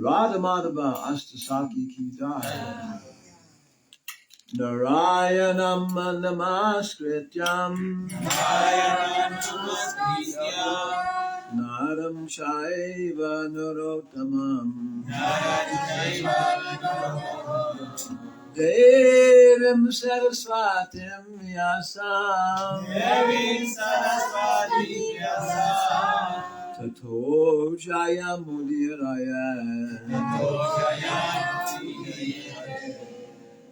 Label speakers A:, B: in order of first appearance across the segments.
A: Radhamadava Astasaki ki jai. Narayanam namaskrityam Naram Shaiva Narottamam Devim Saraswatim Vyasam Tato Jayamudhiraya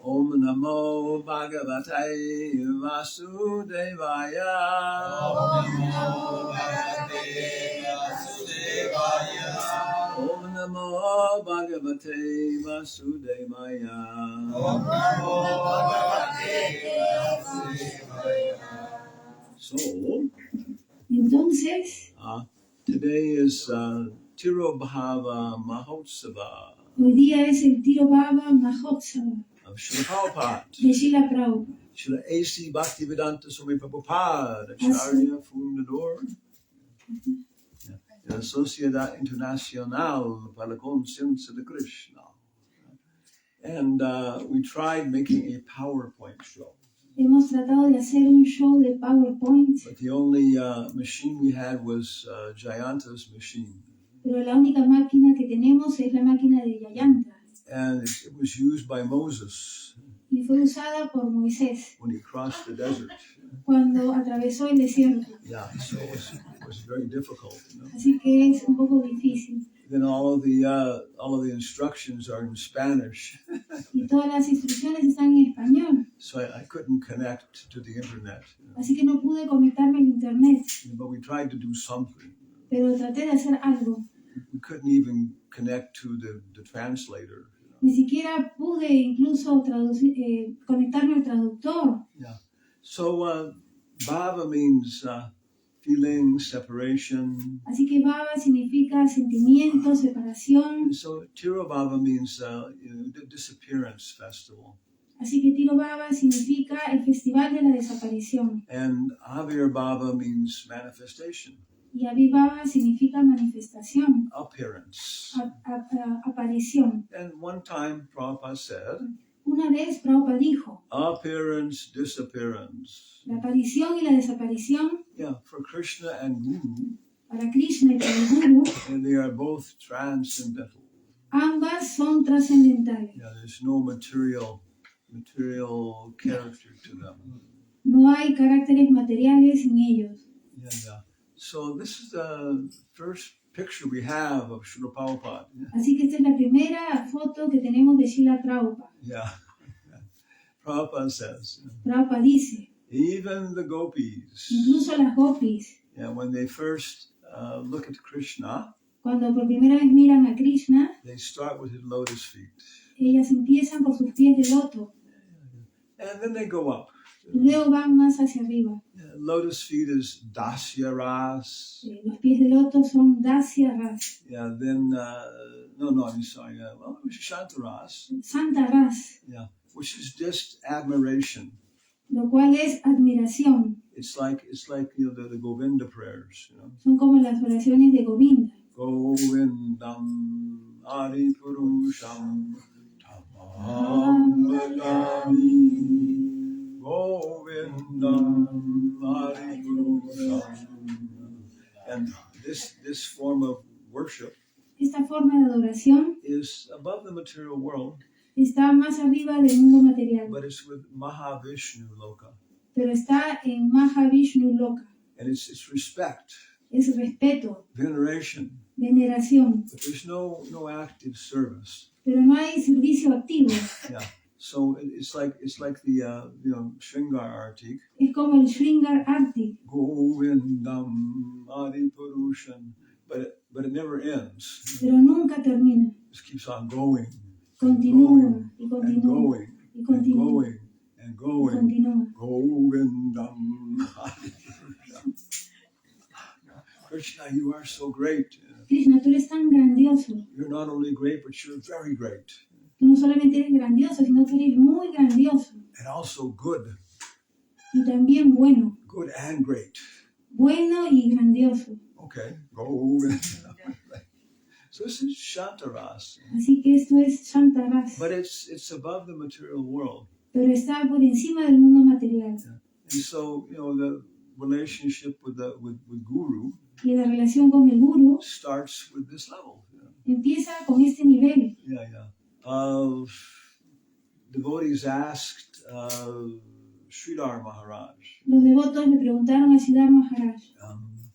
A: Om Namo Bhagavate Vasudevaya Om Namo Bhagavate Vasudevaya So,
B: entonces,
A: today is Tirobhava Mahotsava.
B: Hoy día es el Tirobhava Mahotsava
A: Of Srila Prabhupada.
B: De Srila Prabhupada.
A: Srila A.C. Bhaktivedanta Swami Prabhupada, Acharya Fundador de la Sociedad Internacional para la Conciencia de Krishna. And we tried making a PowerPoint show.
B: Hemos tratado de hacer un show de PowerPoint.
A: But the only machine we had was Jayanta's machine.
B: Pero la única máquina que tenemos es la máquina de Jayanta.
A: And it was used by Moses.
B: Y fue usada por Moisés.
A: When he crossed the desert.
B: Cuando atravesó el desierto.
A: Yeah, so it was very difficult. You know?
B: Así que es un poco difícil.
A: Then all of the instructions are in Spanish.
B: Y todas las instrucciones están en español.
A: So I couldn't connect to the internet. You know?
B: Así que no pude conectarme al internet.
A: But we tried to do something.
B: Pero traté de hacer algo.
A: We couldn't even connect to the translator. You know?
B: Ni siquiera pude incluso conectarme al traductor.
A: Yeah. So bhava means feeling, separation.
B: Así que Bhava significa sentimiento, separación.
A: And so Tirobhava means disappearance festival.
B: Así que Tirobhava significa el festival de la desaparición.
A: And Avirbhava means manifestation,
B: Y Abhibhava significa manifestación,
A: appearance.
B: aparición.
A: And one time Prabhupada said,
B: Una vez Prabhupada dijo,
A: appearance, disappearance.
B: la aparición y la desaparición
A: Yeah, for Krishna and Guru,
B: para Krishna y para el Guru,
A: and they are both transcendental.
B: ambas son trascendentales.
A: Yeah, there's no material character to them.
B: No hay caracteres materiales en ellos.
A: Yeah, yeah. So this is the first picture we have of Srila Prabhupada.
B: Así que esta es la primera foto que tenemos de Srila Prabhupada.
A: Yeah. Prabhupada says,
B: Prabhupada dice,
A: even the gopis,
B: incluso las gopis,
A: yeah, when they first look at Krishna,
B: cuando por primera vez miran a Krishna,
A: they start with his lotus feet.
B: ellas empiezan por sus pies de loto
A: And then they go up.
B: y luego van más hacia arriba.
A: Yeah, lotus feet is Dasya Ras.
B: Los pies de loto son Dasya Ras,
A: Yeah, then, I'm sorry. Well, it was Shanta Ras.
B: Santa Ras,
A: Yeah, which is just admiration.
B: lo cual es admiración.
A: It's like the Govinda prayers.
B: Son como las oraciones de Govinda.
A: Govindam Adi Purusham Tamam Vadami. Govindam Adi Purusham. And this form of worship
B: Esta forma de adoración
A: is above the material world,
B: está más arriba del mundo material,
A: but it's with Mahavishnu Loka.
B: pero está en Mahavishnu Loka.
A: And it's respect,
B: Es respeto,
A: veneration,
B: veneración,
A: but there's no active service.
B: pero no hay servicio activo.
A: Yeah. So it's like the Shringar Artik.
B: Es como el Shringar Arti,
A: Govindam Adi Purusham, but it never ends.
B: pero nunca termina.
A: It just keeps on going.
B: Continúa y
A: And
B: continúa
A: going
B: y
A: and
B: continúa
A: going and
B: y
A: going.
B: continúa.
A: Govindam Adi Purusham. Krishna, you are so great.
B: Krishna, tú eres tan grandioso.
A: You're not only great, but you're very great.
B: Tú no solamente eres grandioso, sino que eres muy grandioso.
A: And also good.
B: Y también bueno.
A: Good and great.
B: Bueno y grandioso.
A: Okay, Govindam. So this is Shantaras.
B: Así que esto es Santa Ras.
A: But it's above the material world.
B: Pero está por encima del mundo material.
A: And so, the relationship with Guru
B: Y la relación con el Guru
A: starts with this level.
B: empieza con este nivel.
A: Devotees asked Sridhar Maharaj,
B: Los devotos le preguntaron a Sridhar Maharaj,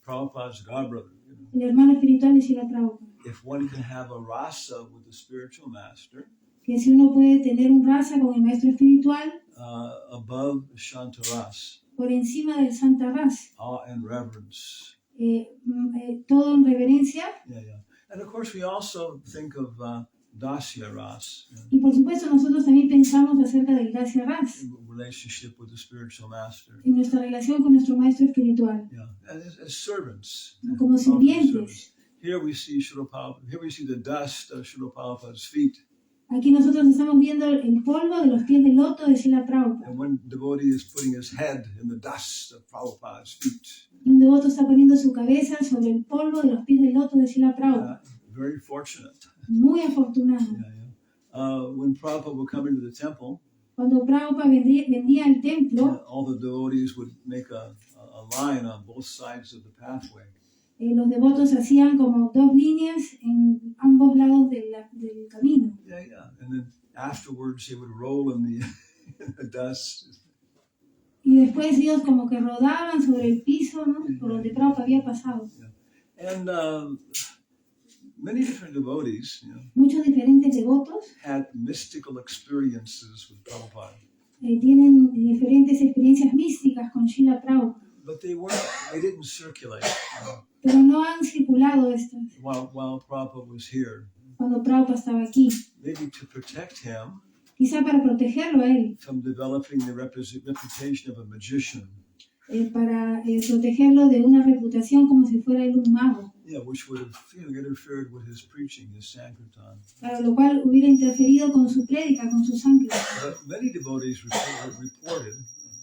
A: Prabhupada's godbrother,
B: el hermano espiritual de Srila Prabhupada,
A: if one can have a rasa with the spiritual master
B: que si uno puede tener un rasa con el maestro espiritual
A: above Shantaras,
B: por encima del Santa Ras,
A: awe and reverence.
B: todo en reverencia.
A: And of course, we also think of Dasya Ras,
B: Y por supuesto nosotros también pensamos acerca del Dasya Ras,
A: relationship with the spiritual master.
B: en nuestra relación con nuestro maestro espiritual,
A: And as servants,
B: como sirvientes.
A: servants. Here we see the dust of Srila Prabhupada's feet.
B: Aquí nosotros estamos viendo el polvo de los pies de loto de Srila Prabhupada.
A: And one devotee is putting his head in the dust of Prabhupada's feet.
B: Y un devoto está poniendo su cabeza sobre el polvo de los pies de loto de Srila Prabhupada.
A: Very fortunate.
B: Muy afortunado.
A: When Prabhupada would come into the temple,
B: Cuando Prabhupada vendía al templo,
A: all the devotees would make a line on both sides of the pathway.
B: Los devotos hacían como dos líneas en ambos lados del camino.
A: And then afterwards they would roll in the dust.
B: Y después ellos como que rodaban sobre el piso, ¿no? Por donde Prabhupada había pasado.
A: And many different devotees,
B: Muchos diferentes devotos
A: had mystical experiences with Prabhupada.
B: Tienen diferentes experiencias místicas con Srila Prabhupada.
A: But they didn't circulate.
B: Pero no han circulado estas
A: While Prabhupada was here.
B: cuando Prabhupada estaba aquí.
A: Maybe to protect him
B: Quizá para protegerlo a él
A: from developing the reputation of a magician.
B: para protegerlo de una reputación como si fuera él un mago.
A: Yeah, which would have interfered with his preaching, his sankirtan.
B: Para lo cual hubiera interferido con su prédica, con su sankirtan.
A: But many devotees reported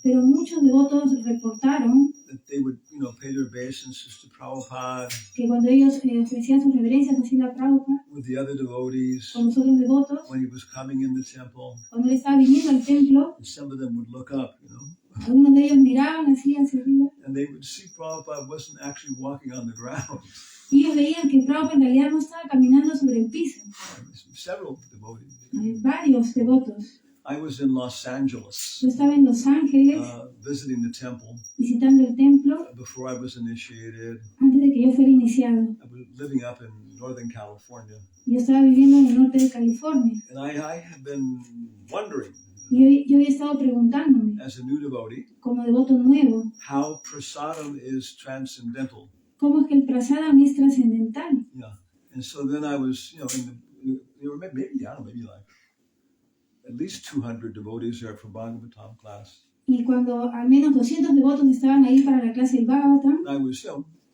B: Pero muchos devotos reportaron
A: that they would, pay their obeisances to Prabhupada
B: que cuando ellos ofrecían sus reverencias a Srila Prabhupada
A: with the other devotees
B: con los otros devotos,
A: when he was coming in the temple,
B: cuando él estaba viniendo al templo,
A: and some of them would look up,
B: algunos de ellos miraban así hacia arriba
A: and they would see Prabhupada wasn't actually walking on the ground.
B: y ellos veían que Prabhupada en realidad no estaba caminando sobre el piso.
A: Several devotees.
B: Hay varios devotos.
A: I was in Los Angeles
B: Yo estaba en Los Ángeles
A: visiting the temple
B: visitando el templo
A: before I was initiated.
B: antes de que yo fuera iniciado.
A: I was living up in Northern California.
B: Yo estaba viviendo en el norte de California.
A: And I have been wondering,
B: Y yo había estado preguntándome,
A: as a new devotee,
B: como devoto nuevo,
A: how prasadam is transcendental.
B: ¿cómo es que el prasadam es trascendental?
A: Yeah. And so then I was, there were maybe like at least 200 devotees there for Bhagavatam class.
B: Y cuando al menos 200 devotos estaban ahí para la clase del Bhagavatam,
A: I was,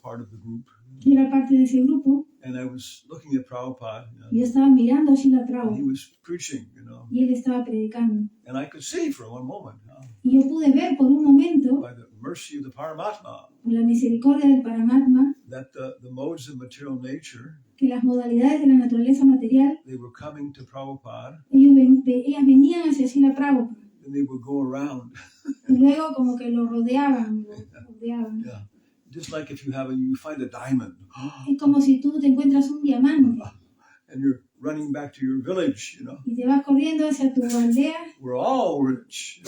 A: part of the group.
B: yo era parte de ese grupo,
A: And I was looking at Prabhupada.
B: y yo estaba mirando a Srila
A: And he
B: Prabhupada,
A: was preaching,
B: y él estaba predicando.
A: And I could see for one moment,
B: Y yo pude ver por un momento,
A: by the mercy of the Paramatma,
B: por la misericordia del Paramatma,
A: that the modes of material nature,
B: que las modalidades de la naturaleza material,
A: they were coming to Prabhupada,
B: ellas venían hacia Srila Prabhupada,
A: and they would go around.
B: y luego como que lo rodeaban.
A: Yeah. Just like if you find a diamond,
B: Es como si tú te encuentras un diamante
A: and you're running back to your village,
B: y te vas corriendo hacia tu aldea.
A: We're all rich.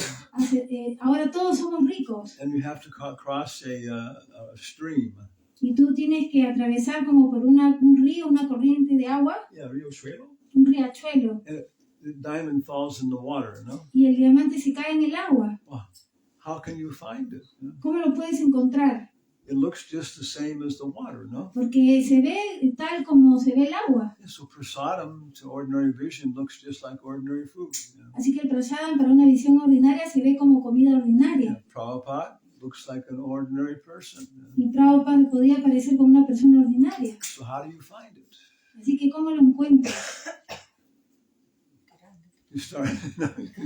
B: Ahora todos somos ricos.
A: And you have to cross a stream.
B: Y tú tienes que atravesar como por un río, una corriente de agua,
A: Yeah, riachuelo.
B: un riachuelo.
A: And the diamond falls in the water,
B: Y el diamante se cae en el agua.
A: Well, how can you find it?
B: ¿Cómo lo puedes encontrar?
A: It looks just the same as the water, no?
B: Porque se ve tal como se ve el agua.
A: So prasadam to ordinary vision looks just like ordinary food.
B: Así que el prasadam para una visión ordinaria se ve como comida ordinaria.
A: Prabhupada looks like an ordinary person.
B: Y Prabhupada podía parecer como una persona ordinaria.
A: So how do you find it?
B: Así que ¿cómo lo encuentras?
A: You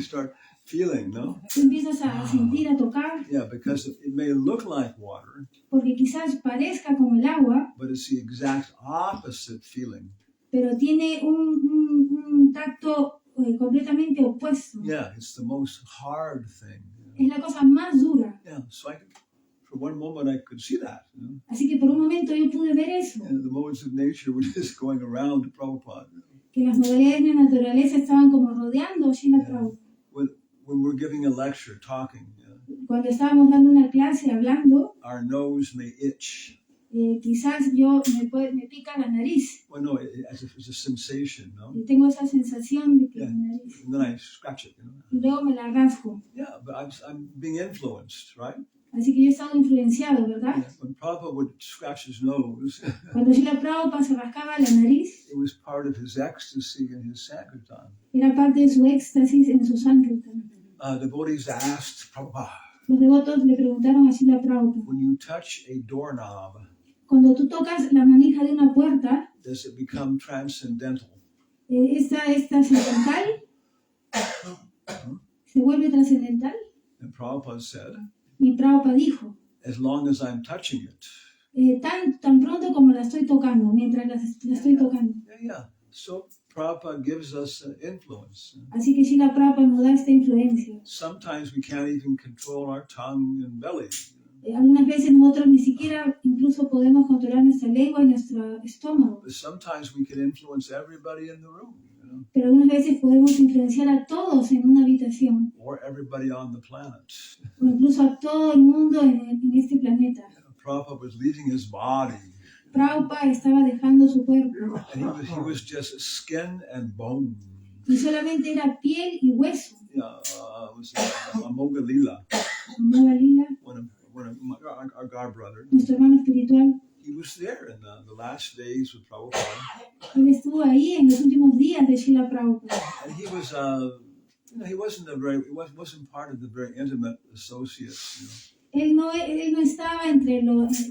A: start feeling, no?
B: Tú empiezas a sentir, a tocar.
A: Yeah, because it may look like water,
B: Porque quizás parezca como el agua,
A: but it's the exact opposite feeling.
B: pero tiene un tacto completamente opuesto.
A: Yeah, it's the most hard thing.
B: Es la cosa más dura.
A: Yeah, so for one moment I could see that.
B: Así que por un momento yo pude ver eso.
A: And the modes of nature were just going around Prabhupada.
B: Que las modalidades de la naturaleza estaban como rodeando a Srila Prabhupada.
A: When we're giving a lecture, talking,
B: Cuando estábamos dando una clase, hablando,
A: our nose may itch.
B: Quizás me pica la nariz.
A: Well, no, it's a sensation, no?
B: Y tengo esa sensación de que
A: Yeah.
B: mi nariz.
A: And then I scratch it,
B: Y luego me la rasgo.
A: Yeah, but I'm being influenced, right?
B: Así que yo he estado influenciado, ¿verdad?
A: Yeah. When Prabhupada would scratch his nose,
B: Cuando Srila Prabhupada se rascaba la nariz,
A: it was part of his ecstasy and his sankirtan.
B: era parte de su éxtasis en su sankirtan.
A: Devotees asked Prabhupada,
B: Los devotos le preguntaron a Srila Prabhupada,
A: when you touch a doorknob,
B: cuando tú tocas la manija de una puerta,
A: does it become transcendental?
B: ¿esta es trascendental? ¿Se vuelve trascendental?
A: And Prabhupada said,
B: Y Prabhupada dijo,
A: as long as I'm touching it.
B: tan pronto como la estoy tocando, mientras la estoy tocando.
A: Yeah. So Prabhupada gives us influence.
B: Así que Srila Prabhupada nos da esta influencia.
A: Sometimes we can't even control our tongue and belly.
B: Algunas veces nosotros ni siquiera incluso podemos controlar nuestra lengua y nuestro estómago.
A: But sometimes we can influence everybody in the room,
B: Pero algunas veces podemos influenciar a todos en una habitación.
A: or everybody on the planet.
B: O incluso a todo el mundo en este planeta.
A: Prabhupada was leaving his body,
B: Prabhupada estaba dejando su cuerpo.
A: and he was just skin and bone.
B: Y solamente era piel y hueso.
A: Yeah, it was Amoga Lila,
B: Nueva Lila,
A: our God brother.
B: nuestro hermano espiritual,
A: He was there in the last days with Prabhupada,
B: él estuvo ahí en los últimos días de Srila Prabhupada.
A: and he was, he wasn't part of the very intimate associates.
B: Él no estaba entre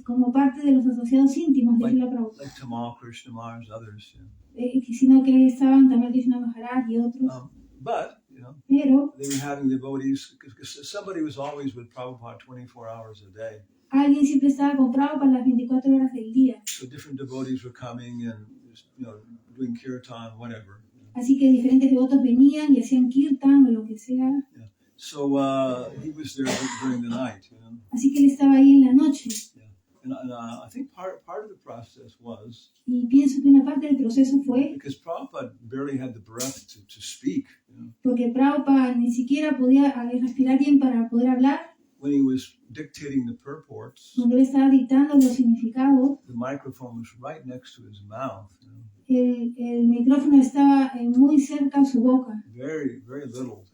B: como parte de los asociados íntimos de Srila Prabhupada.
A: Like Tamal Krishna Maharaj, others.
B: Sino que estaban también Krishna Maharaj y otros.
A: But,
B: Pero
A: they were having devotees, because somebody was always with Prabhupada 24 hours a day.
B: Alguien siempre estaba con Prabhupada las 24 horas del día.
A: So different devotees were coming and, doing kirtan, whatever.
B: Así que diferentes devotos venían y hacían kirtan o lo que sea.
A: Yeah. So he was there during the night.
B: Así que él estaba ahí en la noche.
A: Yeah. And I think part of the process was.
B: Y pienso que una parte del proceso fue.
A: Because Prabhupada barely had the breath to speak.
B: Porque Prabhupada ni siquiera podía respirar bien para poder hablar.
A: When he was dictating the purports,
B: cuando él estaba dictando los significados,
A: the microphone was right next to his mouth.
B: El micrófono estaba muy cerca a su boca.
A: Very, very little,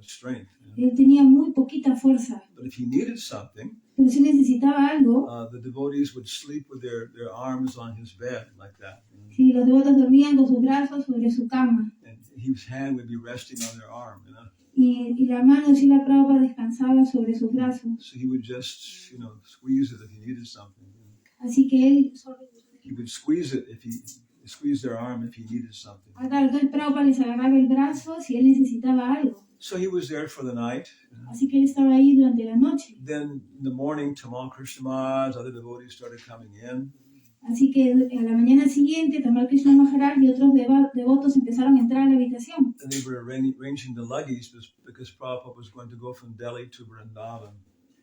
A: strength.
B: Él tenía muy poquita fuerza.
A: But if he needed something,
B: pero si necesitaba algo,
A: the devotees would sleep with their arms on his bed like that.
B: Sí, los devotos dormían con sus brazos sobre su cama.
A: And his hand would be resting on their arm.
B: Y la mano de Srila Prabhupada descansaba sobre sus brazos.
A: So he would just, squeeze it if he needed something.
B: Así que él
A: he would squeeze their arm if he needed something.
B: Claro, entonces Prabhupada les agarraba el brazo si él necesitaba algo.
A: So he was there for the night.
B: Así que él estaba ahí durante la noche.
A: Then in the morning, Tamal Krishna Maharaj, other devotees started coming in.
B: Así que a la mañana siguiente, Tamal Krishna Maharaj y otros devotos empezaron a entrar a la habitación.
A: And they were arranging the luggage because Prabhupada was going to go from Delhi to Vrindavan.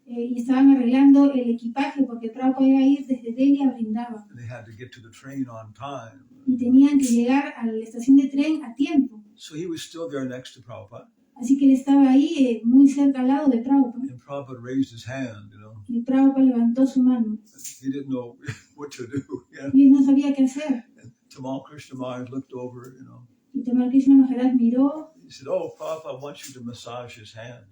B: Y estaban arreglando el equipaje porque Prabhupada iba a ir desde Delhi a Vrindava.
A: And they had to get to the train on time.
B: Y tenían que llegar a la estación de tren a tiempo.
A: So he was still there next to Prabhupada.
B: Así que él estaba ahí muy cerca al lado de Prabhupada.
A: And Prabhupada raised his hand,
B: Y Prabhupada levantó su mano.
A: He didn't know what to do.
B: Y él no sabía qué hacer.
A: And Tamal Krishna Maharaj looked over,
B: Y Tamal Krishna Maharaj miró.
A: He said, "Oh, Prabhupada wants you to massage his hand."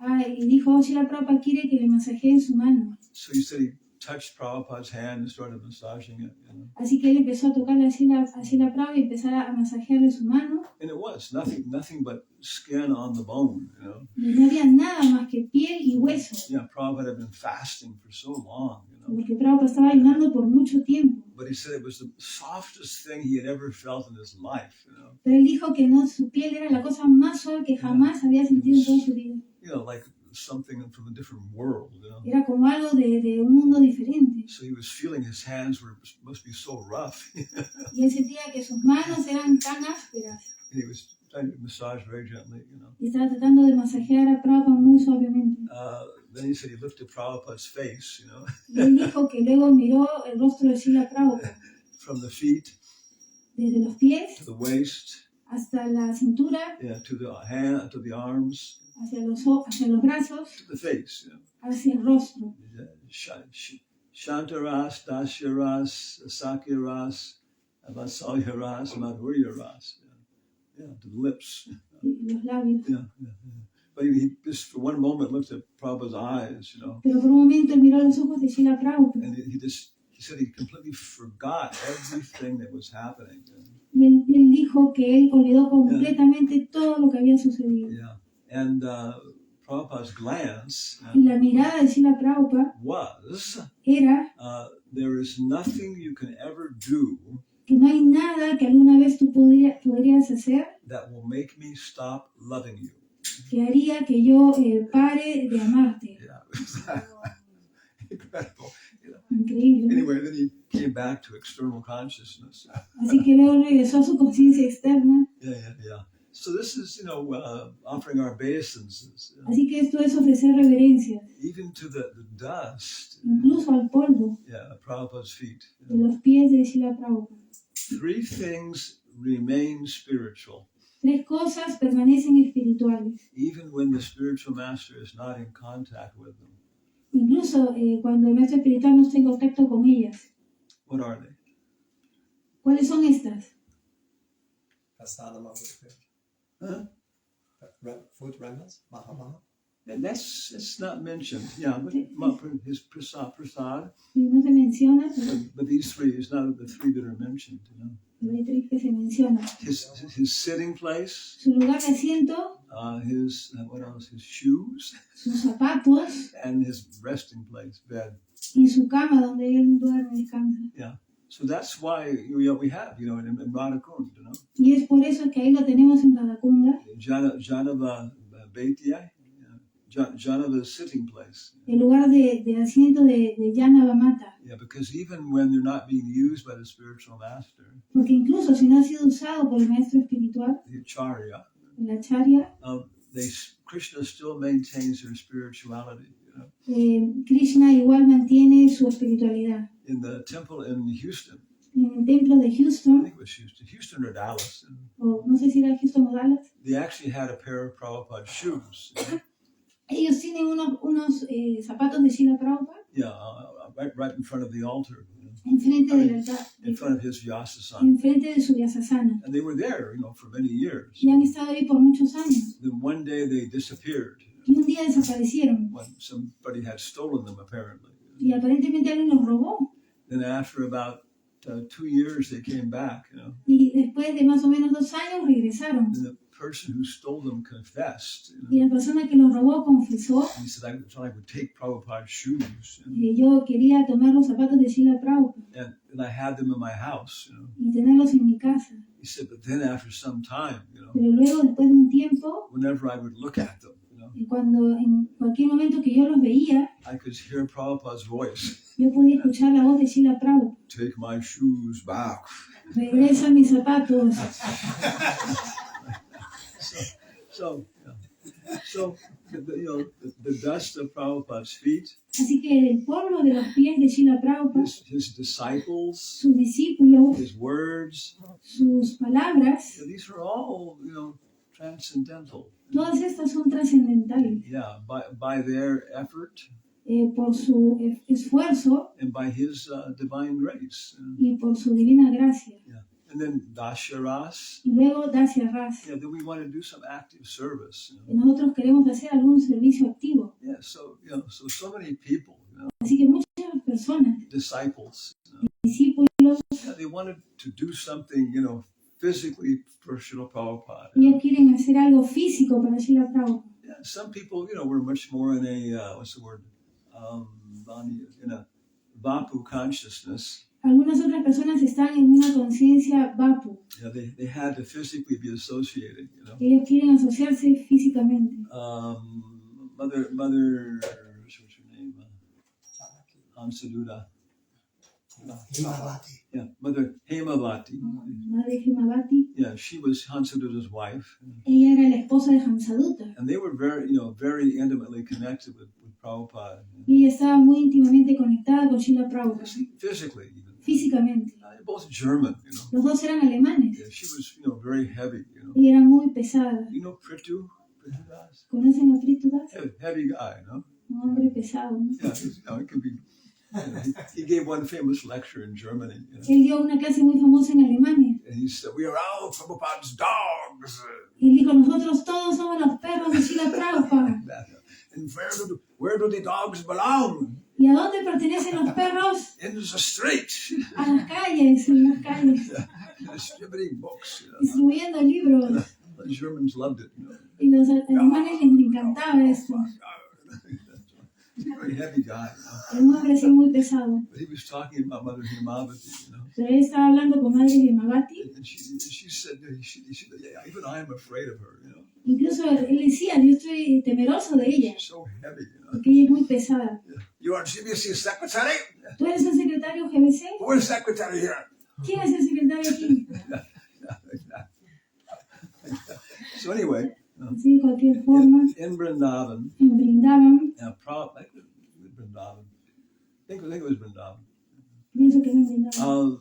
B: Y dijo, Srila Prabhupada quiere que le masajee su mano.
A: So he said he touched Prabhupada's hand and started massaging it.
B: Así que él empezó a tocarle a Srila Prabhupada y empezar a masajearle su mano.
A: And it was nothing but skin on the bone,
B: Y no había nada más que piel y hueso.
A: Yeah, Prabhupada had been fasting for so long,
B: Porque Prabhupada estaba ayunando por mucho tiempo.
A: But he said it was the softest thing he had ever felt in his life,
B: Pero él dijo que su piel era la cosa más suave que jamás había sentido en toda su vida.
A: Like something from a different world,
B: Era como algo de un mundo diferente.
A: So he was feeling his hands must be so rough.
B: Y él sentía que sus manos eran tan ásperas.
A: And he was trying to massage very gently,
B: Y estaba tratando de masajear a Prabhupada muy suavemente.
A: Then he said he looked at Prabhupada's face,
B: Y él dijo que luego miró el rostro de Srila Prabhupada.
A: From the feet,
B: desde los pies,
A: to the waist,
B: hasta la cintura,
A: to the hand, to the arms,
B: hacia los brazos,
A: to the face,
B: hacia el rostro.
A: Shantaras, Dasyaras, Sakyaras, Vasalyaras, Madhuryaras. To the lips.
B: Los labios.
A: But he just for one moment looked at Prabhupada's eyes,
B: Pero por un momento miró los ojos de Srila Prabhupada.
A: And he said he completely forgot everything that was happening.
B: Y él dijo que él olvidó completamente todo lo que había sucedido.
A: Yeah. And Prabhupada's glance
B: y la mirada de Srila Prabhupada era
A: there is nothing you can ever do
B: que no hay nada que alguna vez tú podrías hacer
A: that will make me stop loving you.
B: Que haría que yo pare de amarte.
A: Yeah. Incredible.
B: Increíble.
A: Anyway, then he came back to external consciousness.
B: Así que luego regresó a su conciencia externa.
A: Yeah. So this is, offering our obeisances.
B: Así que esto es ofrecer reverencia.
A: Even to the dust.
B: Incluso al polvo.
A: Yeah, Prabhupada's feet.
B: De los pies de Srila Prabhupada.
A: 3 things remain spiritual.
B: 3 cosas permanecen espirituales.
A: Even when the spiritual master is not in contact with them.
B: Incluso cuando el maestro espiritual no está en contacto con ellas.
A: What are they?
B: ¿Cuáles son estas?
C: Food remnants, Maha.
A: And that's not mentioned. Yeah, but his prasad.
B: No se menciona.
A: But these 3 is not the 3 that are mentioned.
B: Hay 3 que se mencionan.
A: His sitting place.
B: Su lugar de asiento.
A: what else? His shoes
B: sus zapatos
A: and his resting place, bed.
B: y su cama donde él duerme y descansa.
A: So that's why we have, in Radhakund,
B: Y es por eso que ahí lo tenemos en Radhakunda,
A: Janava Baityai, Janava's sitting place.
B: el lugar de asiento de Janava Mata.
A: Because even when they're not being used by the spiritual master,
B: Porque incluso si no ha sido usado por el maestro espiritual,
A: the Acharya,
B: el Acharya,
A: Krishna still maintains their spirituality.
B: Krishna igual mantiene su espiritualidad.
A: In the temple in Houston,
B: En el templo de
A: I
B: Houston,
A: think it was Houston or Dallas,
B: o no sé si era Houston o Dallas,
A: they actually had a pair of Prabhupada's shoes.
B: ellos tienen unos zapatos de Srila Prabhupada
A: Right in front of the altar,
B: enfrente del altar,
A: in front of his Vyasasana.
B: enfrente de su Vyasasana.
A: And they were there, for many years.
B: Y han estado ahí por muchos años.
A: Then one day they disappeared.
B: Y un día desaparecieron.
A: When somebody had stolen them, apparently.
B: Y aparentemente alguien los robó.
A: Then after about 2 years, they came back.
B: Y después de más o menos 2 años regresaron.
A: And the person who stole them confessed.
B: Y la persona que los robó confesó.
A: He said, I thought I would take Prabhupada's shoes.
B: Que yo quería tomar los zapatos de Srila Prabhupada.
A: And I had them in my house.
B: Y tenerlos en mi casa.
A: He said, but then after some time,
B: Pero luego, después de un tiempo,
A: whenever I would look at them,
B: y cuando en cualquier momento que yo los veía,
A: I could hear Prabhupada's voice.
B: yo podía escuchar la voz de Srila Prabhupada.
A: Take my shoes back.
B: Regresa mis zapatos.
A: So the dust of Prabhupada's feet,
B: Así que el polvo de los pies de Srila Prabhupada,
A: his disciples,
B: sus discípulos,
A: his words,
B: sus palabras,
A: these are all, transcendental.
B: todas estas son trascendentales.
A: By their effort
B: Por su esfuerzo
A: and by his divine grace.
B: y por su divina gracia.
A: And then Dasharas.
B: Y luego Dasi Ras.
A: Then we want to do some active service.
B: Nosotros queremos hacer algún servicio activo.
A: So many people.
B: Así que muchas personas,
A: Disciples.
B: discípulos,
A: They wanted to do something, physically for Srila Prabhupada.
B: ellos quieren hacer algo físico para Srila Prabhupada.
A: Some people, were much more in a in a Vapu consciousness.
B: Algunas otras personas están en una conciencia Vapu.
A: They had to physically be associated.
B: Ellos quieren asociarse físicamente.
A: Mother, what's her name? Hansaduda.
C: Himavati.
A: Mother Hemavati.
B: Madre Hemavati.
A: She was Hansaduda's wife.
B: Ella era la esposa de Hansaduta.
A: And they were very intimately connected with Prabhupada.
B: Y ella estaba muy íntimamente conectada con Srila Prabhupada.
A: Physically, even.
B: Físicamente.
A: Both German,
B: Los dos eran alemanes.
A: She was, very heavy,
B: Ella era muy pesada.
A: Pritu Das?
B: ¿Conocen a Pritu Das?
A: Heavy guy, no?
B: Un hombre pesado, ¿no?
A: It can be. He gave one famous lecture in Germany.
B: Él dio una clase muy famosa en Alemania.
A: And he said, "We are all Prabhupada's dogs."
B: Y él dijo, nosotros todos somos los perros de Srila Prabhupada.
A: And where do the dogs belong?
B: ¿Y a dónde pertenecen los perros?
A: In the street.
B: A las calles, en las calles.
A: Distributing books.
B: Distribuyendo libros.
A: The Germans loved it.
B: Y los alemanes les encantaba esto.
A: He's a very heavy guy.
B: Era un hombre así muy pesado.
A: But he was talking about Mother Hemavati,
B: Pero él estaba hablando con Madre Hemavati.
A: And she said, yeah, even I am afraid of her,
B: Incluso él decía, yo estoy temeroso de ella.
A: She's so heavy,
B: Porque ella es muy pesada.
A: You are GBC secretary?
B: ¿Tú eres el secretario GBC?
A: Who is secretary here?
B: ¿Quién es el secretario aquí?
A: So anyway,
B: Así de cualquier forma,
A: in Vrindavan,
B: en Vrindavan,
A: Vrindavan, I think it was Vrindavan.
B: Pienso que no en Vrindavan.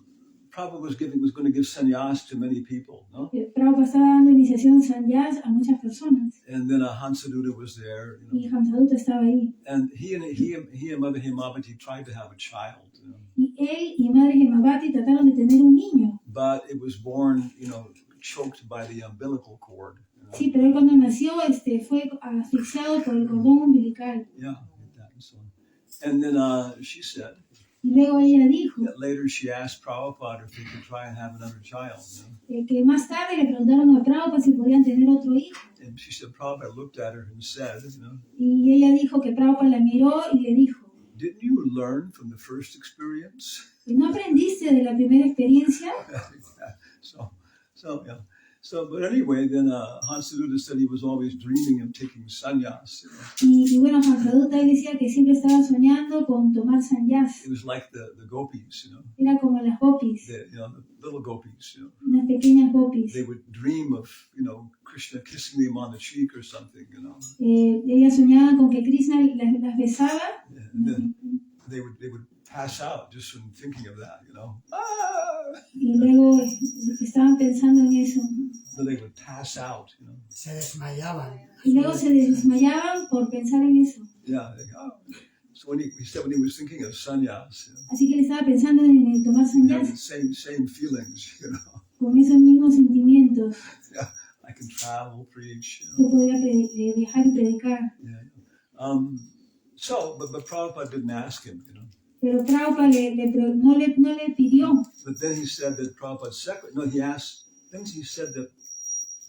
A: Prabhupada was going to give sannyas to many people, no?
B: Prabhupada estaba dando iniciación sannyas a muchas personas.
A: And then Hansaduta was there,
B: Y Hansaduta estaba ahí.
A: And he and Mother Hemavati tried to have a child,
B: Y él y Madre Hemavati trataron de tener un niño.
A: But it was born, choked by the umbilical cord.
B: Sí, pero él cuando nació, fue asfixiado por el cordón umbilical.
A: Yeah, and so on. And then she said.
B: Y luego ella dijo.
A: That later she asked Prabhupada if they could try and have another child.
B: Que más tarde le preguntaron a Prabhupada si podían tener otro hijo.
A: And she said, Prabhupada looked at her and said,
B: Y ella dijo que Prabhupada la miró y le dijo,
A: didn't you learn from the first experience?
B: ¿no aprendiste de la primera experiencia?
A: So, yeah. But anyway, then Hansaduta said he was always dreaming of taking sannyas.
B: Y bueno, Hansaduta él decía que siempre estaba soñando con tomar sannyas.
A: It was like the gopis,
B: Era como las gopis,
A: the little gopis,
B: unas pequeñas gopis.
A: They would dream of, Krishna kissing them on the cheek or something,
B: Ellas soñaban con que Krishna las besaba.
A: Yeah, and then they would pass out just from thinking of that, Ah!
B: Y luego estaban pensando en eso.
A: So they would pass out,
C: Se desmayaban.
B: Y luego se desmayaban por pensar en eso.
A: Yeah. So when he said when he was thinking of sannyas,
B: Así que él estaba pensando en el tomar
A: he had the
B: sannyas
A: same feelings,
B: con esos mismos sentimientos.
A: Yeah, I can travel, preach.
B: Yo podía viajar y predicar.
A: Yeah. But Prabhupada didn't ask him,
B: Pero Prabhupada no le pidió.
A: But then he said that Prabhupada's secretary. No, he asked. Then he said that.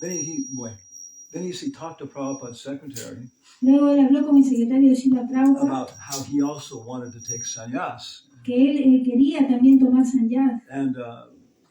A: Then he talked to Prabhupada's secretary.
B: Luego él habló con el secretario de Srila Prabhupada
A: About how he also wanted to take sannyas.
B: que él quería también tomar sannyas.
A: And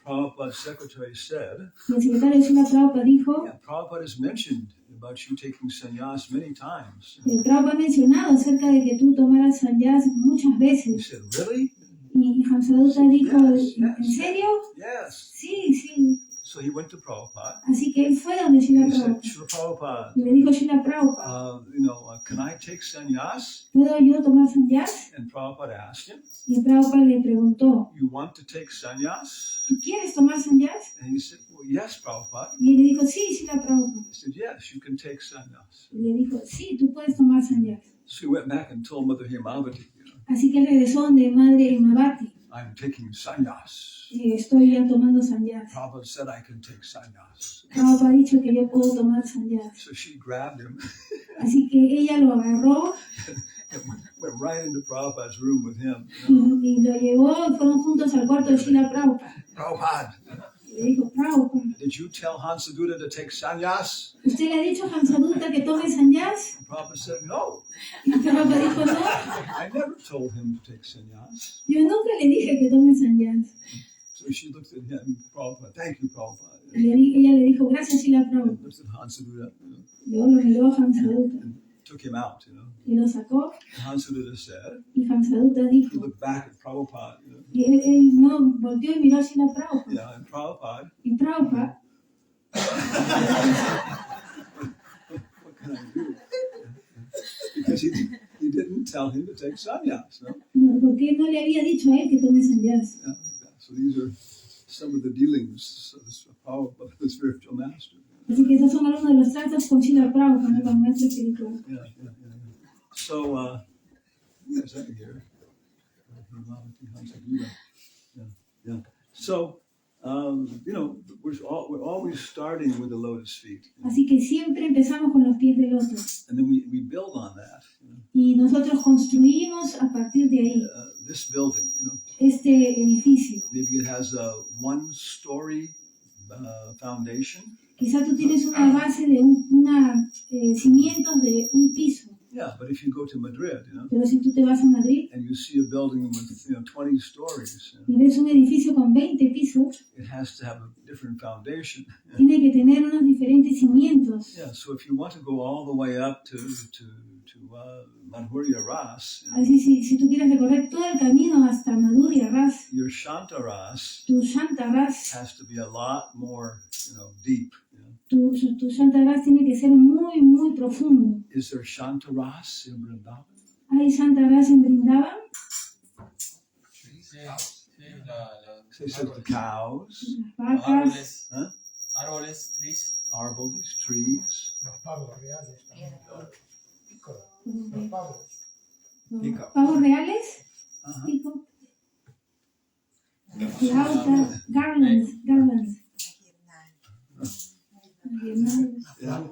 A: Prabhupada's secretary said.
B: Y el secretario de Srila Prabhupada dijo.
A: Yeah, Prabhupada has mentioned about you taking sannyas many times.
B: El Prabhupada ha mencionado acerca de que tú tomaras sannyas muchas
A: He
B: veces.
A: said, really?
B: Y Hansaduta dijo, ¿en serio?
A: Yes.
B: Sí.
A: So he went to Prabhupada.
B: Así que él fue donde Srila
A: He said,
B: Prabhupada.
A: Srila Prabhupada,
B: Y le dijo Srila Prabhupada,
A: can I take sannyas?
B: ¿puedo yo tomar sannyas?
A: And Prabhupada asked him,
B: Y el Prabhupada le preguntó,
A: you want to take sannyas?
B: ¿tú quieres tomar sannyas?
A: And he said, well, yes, Prabhupada.
B: Y él le dijo, sí, Srila Prabhupada.
A: He said, yes, you can take sannyas.
B: Y le dijo, sí, tú puedes tomar sannyas.
A: So he went back and told Mother Hemavati,
B: Así que él regresó donde Madre Hemavati.
A: I'm taking sannyas.
B: Estoy ya tomando sannyas.
A: Prabhupada said I can take sannyas.
B: Prabhupada ha dicho que yo puedo tomar sannyas.
A: So she grabbed him
B: Así que ella lo agarró
A: and went right into Prabhupada's room with him.
B: y lo llevó, fueron juntos al cuarto de Srila Prabhupada.
A: Prabhupada,
B: Y le dijo, Prabhupada,
A: did you tell Hansaduta to take sannyas?
B: ¿usted le ha dicho a Hansaduta que tome sannyas?
A: Prabhupada said, no.
B: Y Prabhupada dijo, no,
A: I never told him to take sannyas.
B: yo nunca le dije que tome sannyas.
A: So she looked at him, Prabhupada, thank you, Prabhupada.
B: Ella le dijo, gracias Srila
A: And
B: Prabhupada.
A: looked at Hansaduta,
B: Luego lo miró a Hansaduta
A: and took him out,
B: y lo sacó.
A: And Hansaduta said,
B: Y Hansaduta
A: he
B: dijo,
A: looked back at Prabhupada,
B: y él no volteó y miró a Srila Prabhupada.
A: Yeah, and Prabhupada,
B: Y Prabhupada,
A: what can I do? Because he didn't tell him to take sannyas, no?
B: porque él no le había dicho a él que tome sannyas.
A: Yeah, like that. So these are some of the dealings of the spiritual master.
B: Así que esos son algunos de los tratos con Srila Prabhupada, ¿no? Con el maestro espiritual.
A: Yeah. So, there's that here. Yeah. So, we're always starting with the lotus feet.
B: Así que siempre empezamos con los pies del otro.
A: And then we build on that.
B: Y nosotros construimos a partir de ahí
A: This building,
B: este edificio.
A: maybe it has a one-story foundation.
B: Quizá tú tienes una base de cimientos de un piso.
A: Yeah, but if you go to Madrid,
B: Pero si tú te vas a Madrid
A: and you see a building with 20 stories,
B: y ves un edificio con 20 pisos,
A: it has to have a different foundation.
B: tiene que tener unos diferentes cimientos.
A: Yeah, so if you want to go all the way up to Madhurya Ras,
B: Así si tú quieres recorrer todo el camino hasta Madhurya Ras,
A: your Shanta Ras
B: tu Shanta Ras,
A: has to be a lot more, deep.
B: tu Shanta Ras tiene que ser muy, muy profundo.
A: Is there Shanta Ras in Vrindavan?
B: ¿Hay Shanta Ras en Vrindavan?
A: They said the cows,
B: Las vacas,
D: Árboles, trees.
A: arbors, trees.
C: Los pavos reales también. Los pavos.
B: los pavos reales,
A: Uh-huh.
B: pico, flauta, garlands. Guirnaldas.
A: Yeah.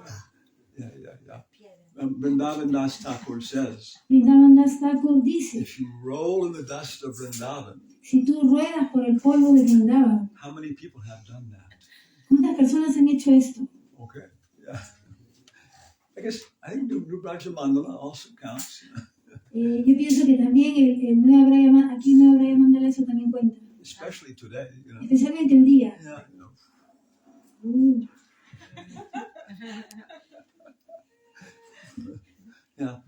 A: Vrindavan Das Thakur says,
B: Vrindavan Das Thakur dice,
A: if you roll in the dust of Vrindavan,
B: si tú ruedas por el polvo de Vrindavan,
A: how many people have done that?
B: ¿cuántas personas han hecho esto?
A: Okay, yeah. guess I think the Vrajamandala also counts.
B: Yo pienso que también el Nueva Vrajamandala, aquí Nueva Vrajamandala, eso también cuenta.
A: Especially today,
B: Especialmente hoy día.
A: Yeah,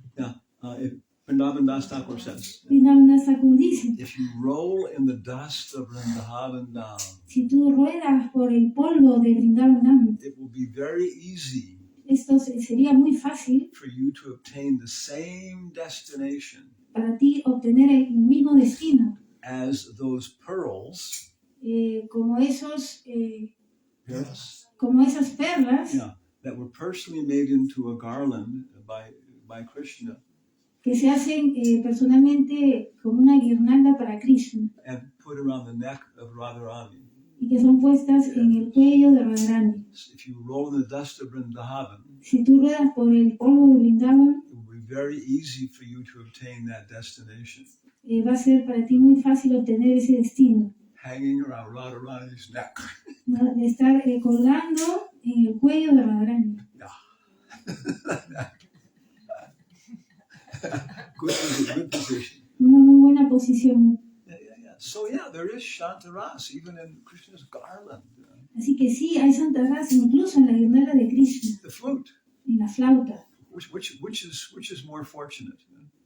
A: if Vrindavan Das Thakur says,
B: Vrindavan Thakur dice,
A: if you roll in the dust of Vrindavan Dham,
B: si tú ruedas por el polvo de Vrindavan Dham,
A: it will be very easy
B: esto sería muy fácil
A: for you to obtain the same destination
B: para ti obtener el mismo destino
A: as those pearls,
B: como esas perlas
A: that were personally made into a garland by Krishna,
B: que se hacen personalmente como una guirnalda para Krishna
A: and put around the neck of Radharani.
B: y que son puestas en el cuello de Radharani.
A: If you roll in the dust of Vrindavan,
B: si tú ruedas por el polvo de Vrindavan,
A: it will be very easy for you to obtain that destination.
B: Va a ser para ti muy fácil obtener ese destino.
A: Hanging around Radharani's neck.
B: De estar colgando en el cuello de Radharani.
A: Good position.
B: Una muy buena posición.
A: So there is Shantaras even in Krishna's garland.
B: Así que sí, hay Santa Rasa incluso en la guirnalda de Krishna.
A: The flute.
B: En la flauta.
A: Which is more fortunate?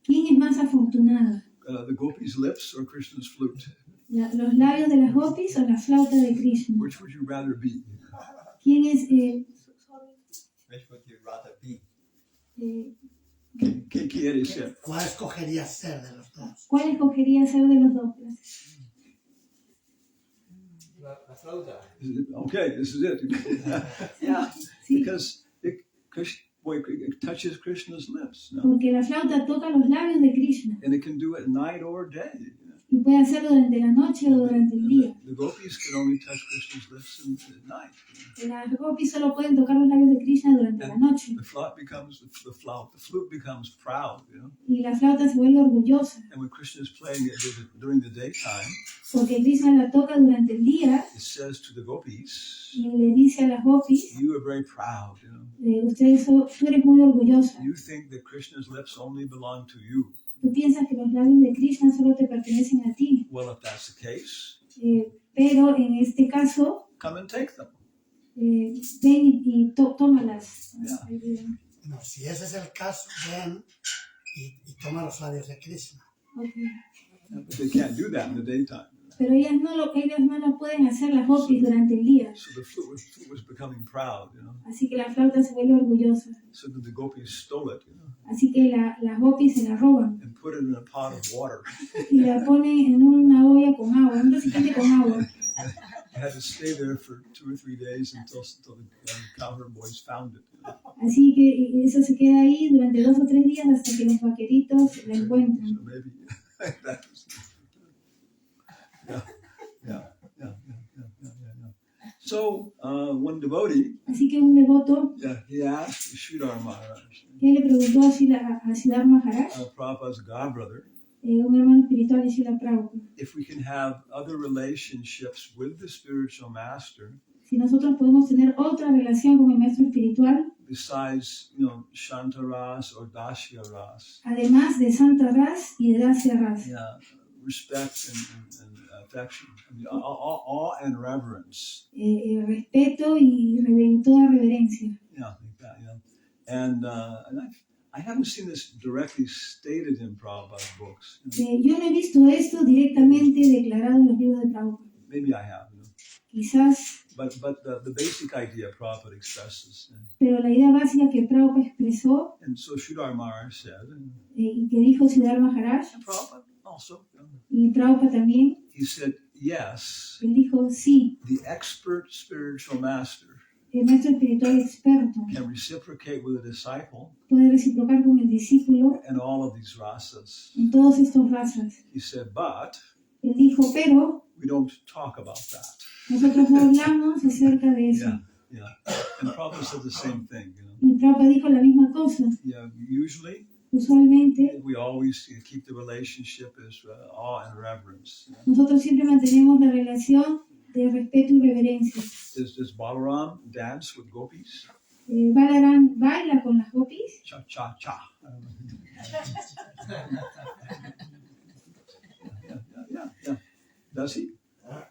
B: ¿Quién es más afortunado?
A: The gopi's lips or Krishna's flute?
B: Los labios de las gopis o la flauta de Krishna.
A: Which would you rather be?
B: ¿Quién es?
D: Which would you rather be?
A: ¿Qué quiere ser?
C: ¿Cuál escogerías ser de los dos?
B: ¿Cuál escogería ser de los dos?
D: La flauta.
A: Okay, this is it. Yeah, because it touches Krishna's lips. No?
B: Porque la flauta toca los labios de Krishna.
A: And it can do it night or day.
B: Y puede hacerlo durante la noche o durante el día.
A: The gopis can only touch Krishna's lips at night.
B: Las gopis solo pueden tocar los labios de Krishna durante la noche.
A: The flute becomes proud,
B: Y la flauta se vuelve orgullosa.
A: And when Krishna is playing it during the daytime,
B: porque Krishna la toca durante el día,
A: it says to the gopis,
B: y le dice a las gopis,
A: you are very proud,
B: tú eres muy orgullosa.
A: You think that Krishna's lips only belong to you.
B: Tú piensas que los labios de Krishna solo te pertenecen a ti.
A: Well, if that's the case,
B: pero en este caso,
A: come and take them.
B: Ven y tómalas.
A: Yeah.
C: No, si ese es el caso, ven y toma los labios de Krishna.
B: Okay.
A: But they can't do that in the daytime.
B: Pero ellas no lo pueden hacer las gopis durante el día.
A: So the flute was becoming proud,
B: Así que la flauta se vuelve orgullosa.
A: So that the gopis stole it,
B: Así que las gopis se la roban.
A: And put it in a pot of water.
B: Y la ponen en una olla con agua, un recipiente con agua.
A: It had to stay there for 2 or 3 days until the cowherd boys found it.
B: Así que eso se queda ahí durante 2 o 3 días hasta que los vaqueritos la encuentran.
A: So maybe that was, yeah. So one devotee,
B: así que un devoto,
A: he asked Sridhar Maharaj,
B: él le preguntó a Siddhar Maharaj,
A: Prabhupada's godbrother,
B: un hermano espiritual de Srila Prabhupada,
A: if we can have other relationships with the spiritual master,
B: si nosotros podemos tener otra relación con el maestro espiritual,
A: besides, Shantaras or Dasyaras,
B: además de Santa Ras y de Dasya Ras,
A: respect and affection, awe and reverence.
B: Respeto y toda reverencia.
A: Yeah, like that, And I haven't seen this directly stated in Prabhupada's books.
B: Yo no he visto esto directamente declarado en los libros de Prabhupada.
A: Maybe I have.
B: Quizás.
A: But the basic idea Prabhupada expresses.
B: Pero la idea básica que Prabhupada expresó.
A: And so Sridhar Maharaj said.
B: Y que dijo Siddhar Maharaj.
A: And Prabhupada also.
B: Y Prabhupada también.
A: He said yes.
B: Él dijo sí.
A: The expert spiritual master.
B: El maestro espiritual experto
A: can reciprocate with a disciple
B: puede reciprocar con el discípulo
A: in all of these rasas.
B: En todos estos rasas.
A: He said, but
B: él dijo, pero
A: we don't talk about that.
B: Nosotros no hablamos acerca de eso.
A: Yeah. And Prabhupada said the same thing.
B: Y Prabhupada dijo la misma cosa. Usualmente,
A: we always keep the relationship as awe and reverence.
B: Nosotros siempre mantenemos la relación de respeto y reverencia.
A: Does Balaram dance with gopis?
B: Balaram baila con las gopis.
A: Cha cha cha. Yeah. Dasi?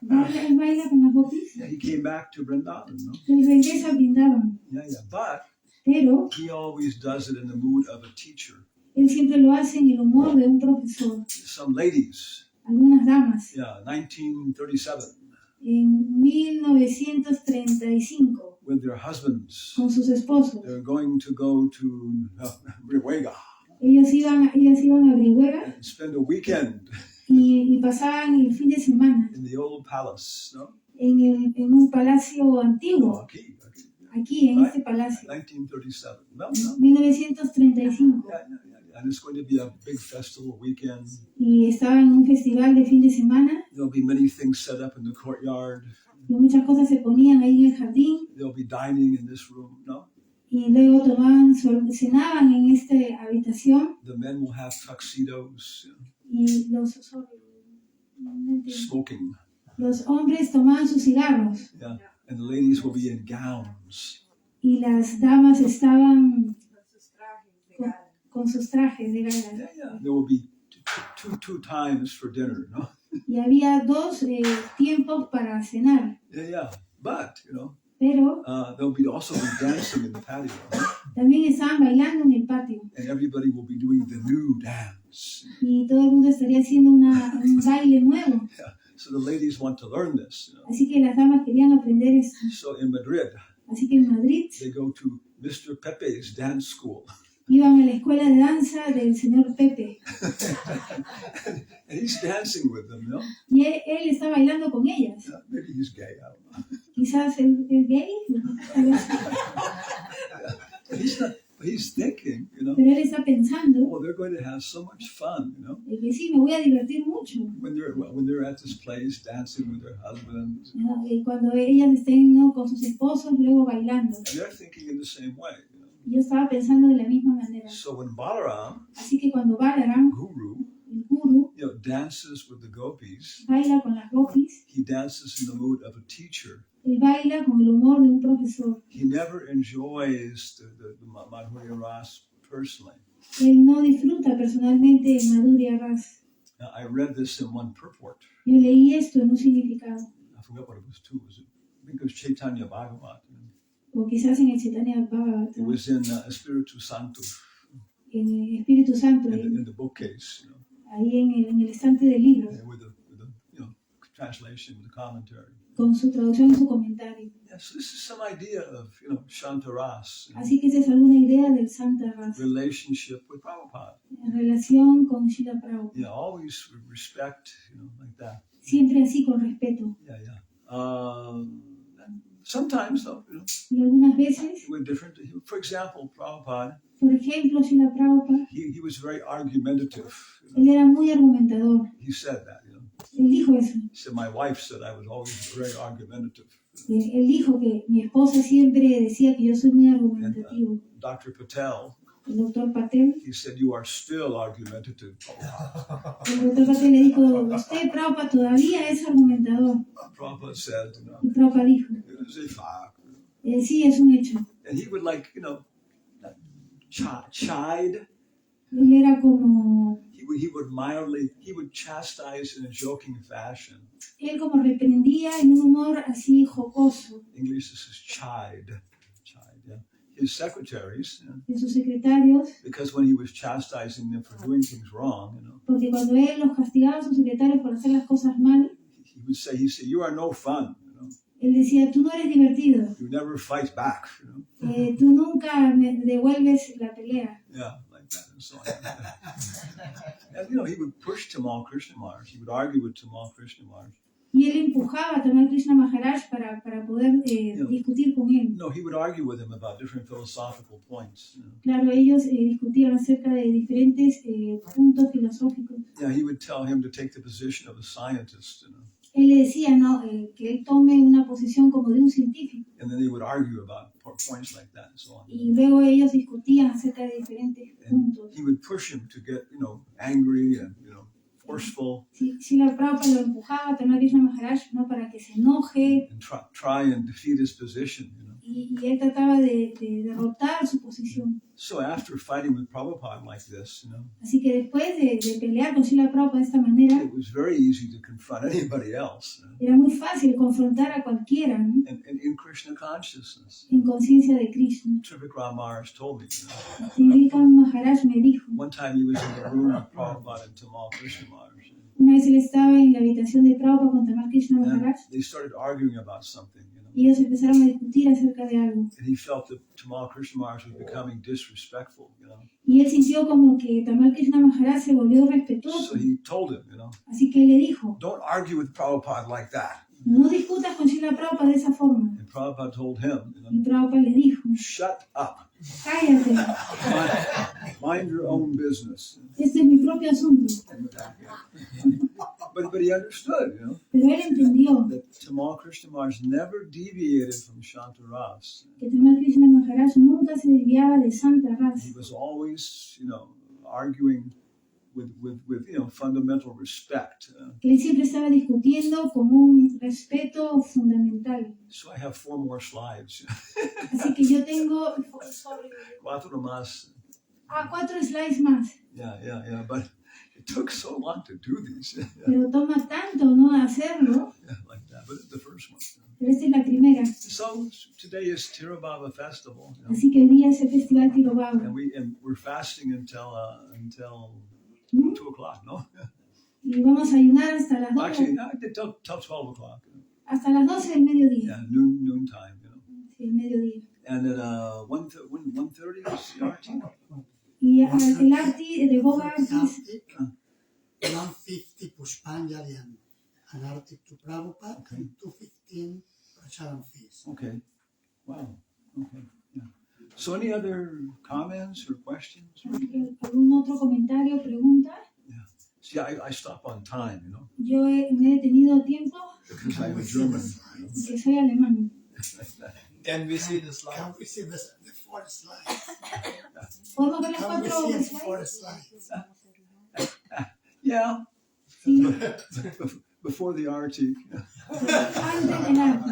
B: Él baila con las gopis.
A: Yeah, he came back to Vrindavan, no?
B: Él regresa a Vrindavan.
A: Yeah. But
B: Pero
A: he always does it in the mood of a teacher.
B: él siempre lo hace en el humor de un profesor.
A: Some ladies,
B: Algunas damas.
A: yeah, 1937,
B: En 1935,
A: with their husbands,
B: con sus esposos,
A: they're going to go to Rihuega
B: ellas iban a Brihuega
A: and spend a weekend
B: y pasaban el fin de semana
A: in the old palace, no?
B: en un palacio antiguo, aquí en este palacio,
A: 1937. No.
B: 1935.
A: Yeah. And it's going to be a big festival weekend.
B: Y estaba en un festival de fin de semana
A: There'll be many things set up in the courtyard.
B: y muchas cosas se ponían ahí en el jardín
A: They'll be dining in this room, no?
B: y luego cenaban en esta habitación
A: The men will have tuxedos,
B: y
A: smoking.
B: los hombres tomaban sus cigarros
A: Yeah. And the ladies will be in gowns.
B: y las damas estaban con sus trajes de gala.
A: Yeah. There will be two times for dinner, no?
B: Y había dos tiempos para cenar,
A: Yeah. But,
B: pero
A: there'll be also be dancing in the patio, no?
B: también estaban bailando en el patio
A: And everybody will be doing the new dance.
B: y todo el mundo estaría haciendo un baile nuevo.
A: Yeah. So the ladies want to learn this,
B: Así que las damas querían aprender esto.
A: So in Madrid,
B: Así que en Madrid
A: they go to Mr. Pepe's dance school.
B: iban a la escuela de danza del señor Pepe.
A: And he's dancing with them, no?
B: Y él está bailando con ellas.
A: Yeah, maybe he's gay, I don't know.
B: Quizás él es gay,
A: But he's thinking,
B: pero él está pensando
A: well, they're going to have so much fun,
B: de que sí, me voy a divertir mucho.
A: when they're at this place dancing with their husbands.
B: ¿No? Y cuando ellas estén, ¿no?, con sus esposos, luego bailando.
A: And they're thinking in the same way.
B: Y yo estaba pensando de la misma manera.
A: So when Balaram,
B: Así que cuando Balaram,
A: Guru,
B: el guru,
A: dances with the gopis,
B: baila con las gopis,
A: he dances in the mood of a teacher.
B: él baila con el humor de un profesor.
A: He never enjoys the Madhurya Ras personally.
B: Él no disfruta personalmente el Madhurya Ras.
A: Now, I read this in one purport.
B: Yo leí esto en un significado,
A: I forgot what it was too. I think it was Chaitanya Bhagavat.
B: o quizás en el Chaitanya Bhagavat,
A: It was in Espiritu Santo,
B: en el Espíritu Santo,
A: in the bookcase,
B: ahí en el estante de libros,
A: with the translation, with the commentary.
B: con su traducción y su comentario.
A: Yes, this is some idea of Shantaras,
B: Así que esa es alguna idea del Santa Ras,
A: relationship with Prabhupada.
B: en relación con Srila Prabhupada.
A: Yeah, always respect, like that.
B: Siempre así, con respeto.
A: Yeah. And sometimes, though,
B: Y algunas veces,
A: we're different. For example, Prabhupada,
B: por ejemplo, Srila Prabhupada,
A: he was very argumentative.
B: él era muy argumentador.
A: He said that.
B: Él dijo eso.
A: He said, my wife said I was always very argumentative.
B: Él dijo que mi esposa siempre decía que yo soy muy
A: And
B: argumentativo.
A: Dr. Patel,
B: El doctor Patel,
A: he said, you are still argumentative.
B: el doctor Patel le dijo, usted, Prabhupada, todavía es argumentador.
A: Prabhupada said,
B: Y Prabhupada dijo,
A: it is a fact.
B: sí, es un hecho.
A: And he would chide.
B: Él era como,
A: He would chastise in a joking fashion.
B: él como reprendía en un humor así jocoso.
A: English, this is chide, yeah. His secretaries,
B: De sus secretarios,
A: because when he was chastising them for doing things wrong,
B: porque cuando él los castigaba a sus secretarios por hacer las cosas mal,
A: he said, you are no fun,
B: él decía, tú no eres divertido,
A: you never fight back,
B: tú nunca me devuelves la pelea.
A: Yeah, like that and so on. And he would push Tamal Krishna Maharaj. He would argue with Tamal Krishna Maharaj.
B: Y él empujaba a Tamal Krishna Maharaj para poder discutir con él.
A: No, he would argue with him about different philosophical points.
B: Claro, ellos discutían acerca de diferentes puntos filosóficos.
A: Yeah, he would tell him to take the position of a scientist,
B: Él le decía, ¿no?, que él tome una posición como de un científico.
A: And then they would argue about points like that and so on.
B: Y luego ellos discutían acerca de diferentes puntos.
A: He would push him to get, angry and, forceful.
B: Si la Prabhupada lo empujaba a Tamal Krishna Maharaj, ¿no?, para que se enoje
A: And try and defeat his position,
B: y él trataba de derrotar su posición.
A: So after fighting with Prabhupada like this,
B: Así que después de pelear con Srila Prabhupada de esta manera,
A: it was very easy to confront anybody else.
B: era muy fácil confrontar a cualquiera, ¿no?
A: And in Krishna consciousness,
B: En conciencia de Krishna.
A: Tirobhava Maharaj told me,
B: Tirobhava Maharaj me dijo,
A: one time he was in the room with Prabhupada and Tamal Krishna Maharaj,
B: una vez él estaba en la habitación de Prabhupada con Tamal Krishna
A: and
B: Maharaj,
A: they started arguing about something,
B: y ellos empezaron a discutir acerca de algo.
A: and he felt that Tamal Krishna Maharaj was becoming disrespectful,
B: Y él sintió como que Tamal Krishna Maharaj se volvió respetuoso.
A: So he told him,
B: Así que él le dijo,
A: don't argue with Prabhupada like that.
B: no discutas con Srila Prabhupada de esa forma.
A: And Prabhupada told him,
B: Y Prabhupada le dijo,
A: shut up.
B: cállate,
A: Mind your own business.
B: este es mi propio asunto.
A: But he understood,
B: Pero él entendió
A: that Tamal Krishna Maharaj never deviated from Shanta Ras.
B: que Tamal Krishna Maharaj nunca se desviaba de Santa
A: He
B: Ras.
A: was always, arguing with fundamental respect.
B: Que él siempre estaba discutiendo con un respeto fundamental.
A: So I have 4 more slides.
B: Así que yo tengo
A: 4 más.
B: 4 slides más.
A: Yeah. But it took so long to do these.
B: Pero toma tanto no hacerlo.
A: Like that. But the first one.
B: Pero esta es la primera.
A: So today is Tirobhava Festival.
B: Así que hoy día es el Festival Tirobhava.
A: And we're fasting until 2 o'clock, no?
B: Y vamos a ayunar hasta las 12.
A: Actually, till 12 o'clock.
B: Hasta las 12 del mediodía.
A: Yeah, noon time,
B: Sí, el mediodía.
A: And at 1:30 is the arti.
B: Y el arti de Boga Artis,
C: 150 Pushpanjali and Arti to Prabhupada,
A: Okay.
C: and 215 Pracharan fees.
A: Okay. Wow. Okay. Yeah. So any other comments or questions?
B: ¿algún otro comentario, pregunta?
A: See, I stop on time,
B: Yo me he detenido tiempo
A: because I'm a German.
B: porque soy alemán.
D: Can we see the slide?
C: Can we see the 4 slides?
B: ¿Podemos ver las
C: Can we
B: 4
C: see the 4
B: slides?
C: slides?
A: Yeah.
B: Sí,
A: Before the arti.
B: antes del arti.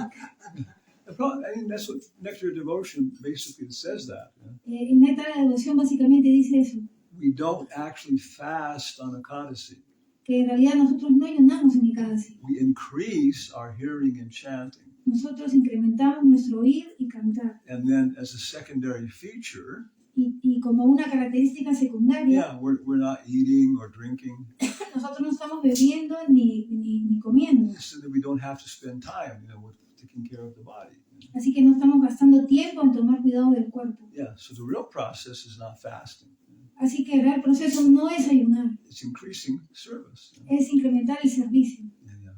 A: That's what Nectar Devotion basically says that.
B: El néctar de la devoción básicamente dice eso,
A: We don't actually fast on Ekadasi.
B: que en realidad nosotros no ayunamos en Ikadasi.
A: We increase our hearing and chanting.
B: Nosotros incrementamos nuestro oír y cantar.
A: And then as a secondary feature,
B: Y como una característica secundaria,
A: we're not eating or drinking
B: nosotros no estamos bebiendo ni comiendo.
A: so that we don't have to spend time, with taking care of the body.
B: Así que no estamos gastando tiempo en tomar cuidado del cuerpo.
A: Yeah, so the real process is not fasting.
B: Así que el real proceso no es ayunar,
A: It's increasing service.
B: es incrementar el servicio.
A: Yeah.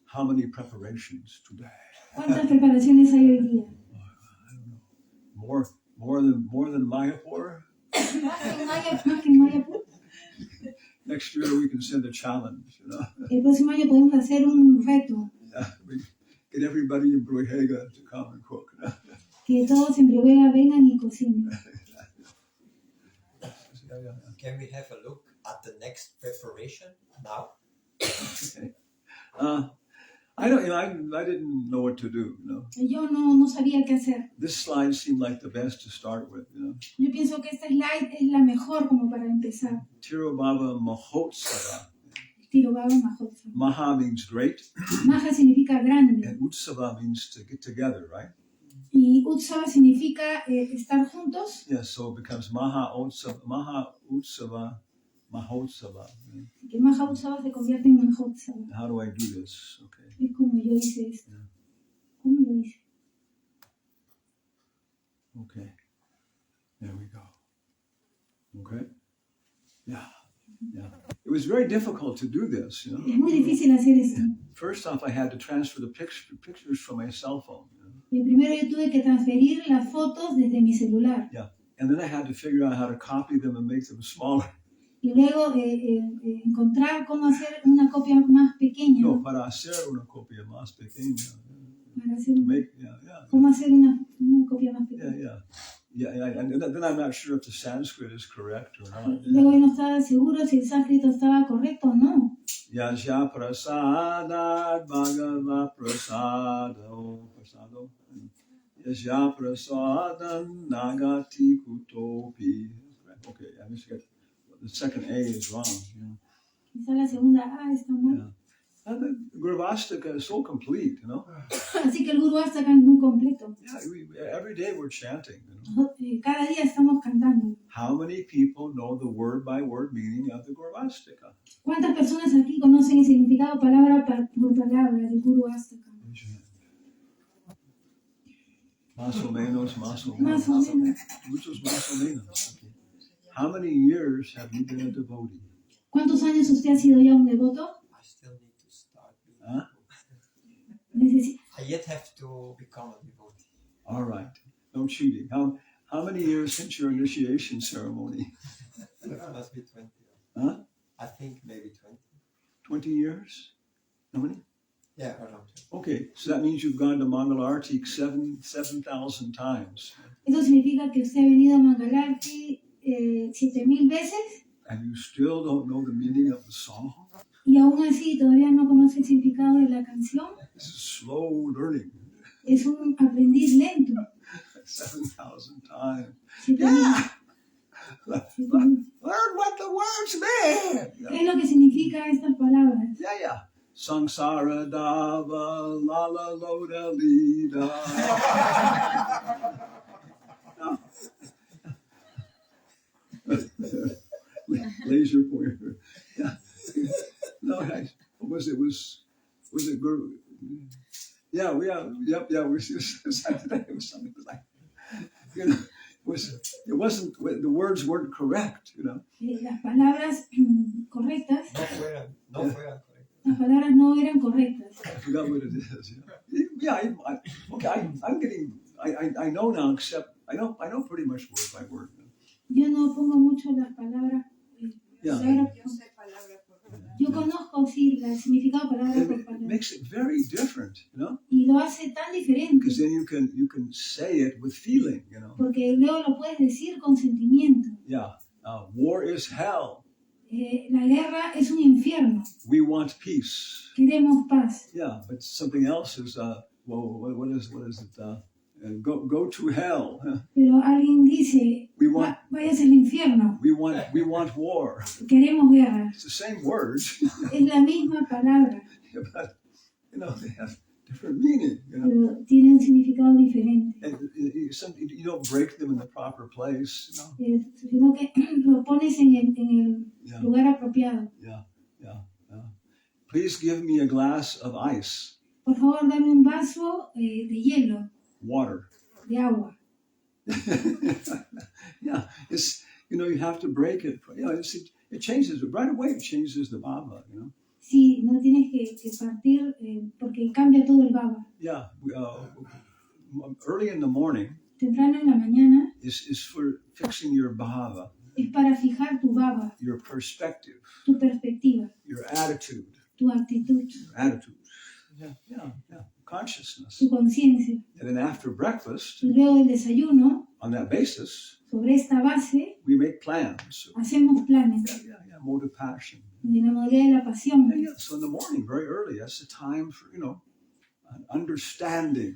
A: How many preparations today?
B: ¿Cuántas preparaciones hay hoy día?
A: I don't know. More than Mayapur?
B: Más que en Mayapur.
A: Next year we can send a challenge,
B: El próximo año podemos hacer un reto,
A: Yeah, we get everybody in Brujega to come and cook.
B: que todos en Noruega vengan y cocinen.
D: Can we have a look at the next preparation now?
A: Okay. I didn't know what to do.
B: Yo no sabía qué hacer.
A: This slide seemed like the best to start with.
B: Yo pienso que esta slide es la mejor como para empezar.
A: Tirobhava Mahotsava.
B: Tirobhava Mahotsava.
A: Maha means great,
B: Maha significa grande
A: and Utsava means to get together, right?
B: y Utsava significa estar juntos.
A: Yeah, so it becomes Maha Utsava Mahotsava.
B: Que Maha Utsava se convierte en Mahotsava.
A: How do I do this? Okay.
B: Es como yo hice esto.
A: Yeah.
B: ¿Cómo lo hice?
A: Okay. There we go. Okay. Yeah. It was very difficult to do this,
B: Es muy difícil hacer esto.
A: First off, I had to transfer the pictures from my cell phone.
B: Y primero yo tuve que transferir las fotos desde mi celular.
A: Yeah. And then I had to figure out how to copy them and make them smaller.
B: Y luego encontrar cómo hacer una copia más pequeña.
A: No, para hacer una copia más pequeña.
B: Para hacer una,
A: Yeah.
B: cómo hacer una copia más pequeña.
A: Yeah, and then I'm not sure if the Sanskrit is correct or not.
B: Luego yo no estaba seguro si el sánscrito estaba correcto o no.
A: Yasya prasadat bhagava prasado. Yasya prasadam nagati kutopi. Okay, I just got the second A is wrong.
B: Quizá la segunda A está mal.
A: Yeah. And the Gurvastaka is so complete, you know.
B: Así que el Guru Astaka es muy completo.
A: Yeah, every day we're chanting, you know.
B: Cada día estamos cantando.
A: How many people know the word by word meaning of the Gurvastaka?
B: ¿Cuántas personas aquí conocen el significado palabra por palabra del Guru Astaka?
A: Más o menos, más o menos.
B: Más o menos.
A: Muchos más o menos. Okay. How many years have you been a devotee?
B: ¿Cuántos años usted ha sido ya un devoto?
D: I still need to start.
A: Huh?
D: I yet have to become a devotee.
A: All right. No cheating. How many years since your initiation ceremony?
D: It must be 20.
A: Huh?
D: I think maybe 20.
A: 20 years? How many?
D: Yeah, around 20.
A: Okay, so that means you've gone to Mangalarti 7,000 times.
B: Eso significa que usted ha venido a Mangalarti 7,000 veces
A: And you still don't know the meaning of the song?
B: y aún así todavía no conoce el significado de la canción.
A: This is slow learning.
B: Es un aprendiz lento.
A: 7,000 times.
B: 7,000.
A: Yeah! Learn what the words mean!
B: ¿Qué es lo que significa estas palabras?
A: Yeah. Sangsara dava lala loda lida. Laser pointer. Yeah. No, was it Guru? Yeah. It was something like, you know, it wasn't, the words weren't correct, you know.
B: Las palabras correctas,
D: No fueran correctas.
B: las palabras no eran correctas.
A: I forgot what it is. Yeah, I'm getting. I know now, except I know pretty much word by word.
B: Yo no pongo mucho las palabras.
A: Yeah.
B: Yo conozco sí el significado palabra por
A: It
B: palabra.
A: makes it very different, you know,
B: Y lo hace tan diferente
A: because then you can say it with feeling, you know.
B: porque luego lo puedes decir con sentimiento.
A: Yeah, war is hell.
B: La guerra es un infierno.
A: We want peace.
B: Queremos paz.
A: Yeah, but something else is what is it? Go to hell.
B: Pero alguien dice,
A: We want
B: vayas al infierno.
A: we want war.
B: Queremos guerra.
A: It's the same words,
B: Es la misma palabra,
A: but you know they have different meaning. You know.
B: pero tiene un significado diferente.
A: And you don't break them in the proper place, you know.
B: Sino que lo pones en el
A: Yeah.
B: lugar apropiado.
A: Yeah. Please give me a glass of ice,
B: Por favor, dame un vaso de hielo,
A: water.
B: de agua.
A: Yeah, it's you have to break it. You know, it changes it right away. It changes the baba. You know.
B: Sí, no tienes que partir porque cambia todo el baba.
A: Yeah. Early in the morning
B: Temprano en la mañana
A: is for fixing your bhava,
B: es para fijar tu baba,
A: your perspective,
B: tu perspectiva,
A: your attitude.
B: tu actitud,
A: Yeah. Consciousness.
B: tu conciencia.
A: And then after breakfast,
B: Y luego del desayuno,
A: on that basis,
B: sobre esta base,
A: we make plans.
B: hacemos planes
A: Yeah, mode of passion.
B: de la modalidad de la pasión.
A: Yeah. So in the morning, very early, that's the time for, understanding.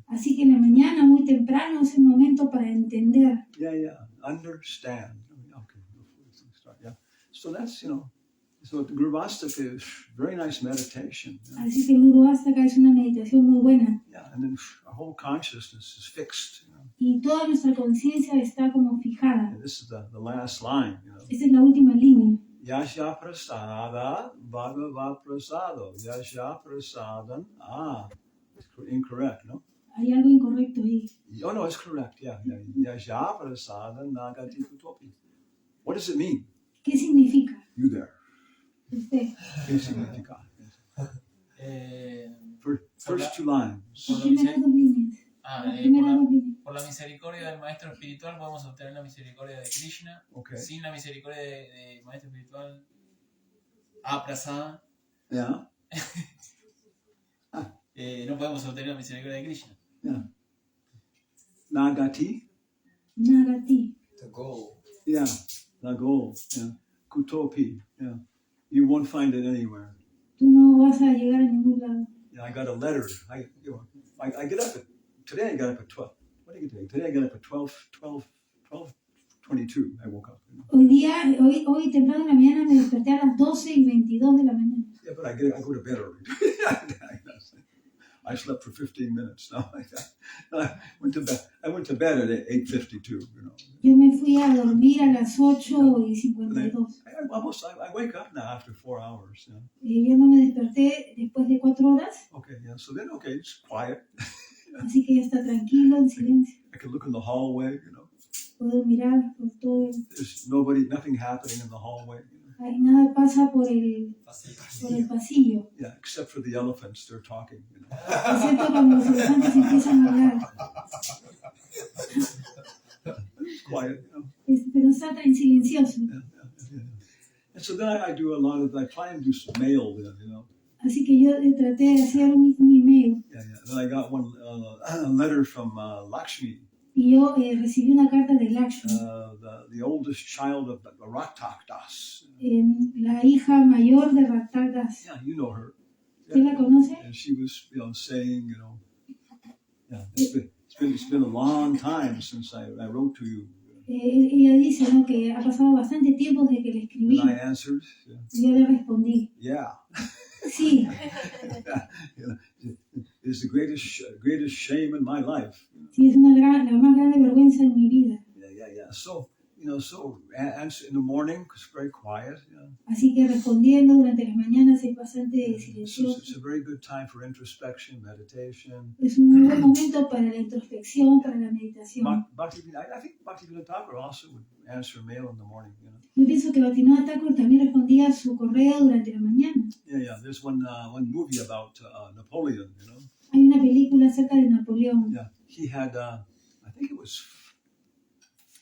B: Así que en la mañana, muy temprano, es el momento para entender.
A: Yeah. Understand. Okay. Start. Yeah. So that's, so the Gurvastaka is very nice meditation.
B: Así que el Guru Astaka es una meditación muy buena.
A: Yeah. And then our whole consciousness is fixed.
B: Y toda nuestra conciencia está como fijada.
A: And this is the last line.
B: Esta es la última línea.
A: Yasha prasada bhagava prasado. Yasha prasadam. It's incorrect, no?
B: Hay algo incorrecto ahí.
A: Oh, no, it's correct. Yeah. Yasha prasadam nagati kutopi. What does it mean?
B: ¿Qué significa?
A: You there.
B: Usted.
A: ¿Qué significa? First two lines.
B: Las primeras dos líneas. Las primeras dos líneas.
E: Por la misericordia del maestro espiritual podemos obtener la misericordia de Krishna.
A: Okay.
E: Sin la misericordia del maestro espiritual prasada,
A: Yeah.
E: no podemos obtener la misericordia de Krishna.
A: Yeah. Nagati.
B: Nagati.
D: The goal.
A: Yeah. The goal. Yeah. Kutopi. Yeah. You won't find it anywhere.
B: Tú no vas a llegar a ningún lado.
A: Yeah, I got a letter. I get up today I got up at what did I get today? Today I got up at 12:22. I woke up.
B: Hoy temprano en la mañana me desperté a las 12:22 de la mañana.
A: Yeah, but I go to bed early. I slept for 15 minutes. No, I went to bed at 8:52.
B: Yo me fui a dormir a las 8:52.
A: I wake up now after 4 hours.
B: Yo no me desperté después de 4 horas.
A: Okay, yeah. So then, it's quiet.
B: Así que ya está tranquilo, en silencio.
A: I can look in the hallway.
B: Puedo mirar por todo.
A: There's nothing happening in the hallway.
B: Nada pasa por el pasillo.
A: Yeah, except for the elephants, they're talking.
B: Excepto cuando los elefantes empiezan a hablar.
A: It's quiet.
B: Pero está tan silencioso.
A: Yeah. And so then I try and do some mail then,
B: Así que yo traté de hacer un email.
A: Yeah. Then I got one letter from Lakshmi.
B: Y yo recibí una carta de Lakshmi.
A: The oldest child of Raktak Das.
B: La hija mayor de Raktak Das.
A: Yeah, you know her.
B: ¿Usted la conoce?
A: And she was, saying, it's been a long time since I wrote to you.
B: Ella dice, ¿no?, que ha pasado bastante tiempo desde que le escribí.
A: And I answered.
B: Y yo le respondí.
A: Yeah.
B: Sí.
A: It's the greatest shame in my life.
B: Sí, es la más grande vergüenza en mi vida.
A: Yeah. So answer in the morning, it's very quiet.
B: Así que respondiendo durante las mañanas es bastante silencioso.
A: It's a very good time for introspection, meditation.
B: Es un muy buen momento para la introspección, para la meditación.
A: I think Bhaktivinoda Thakur also would answer mail in the morning.
B: Yo pienso que Bhaktivinoda Thakur también respondía a su correo durante la mañana.
A: Yeah. There's one movie about Napoleon.
B: Hay una película acerca de Napoleón.
A: Yeah, he had I think it was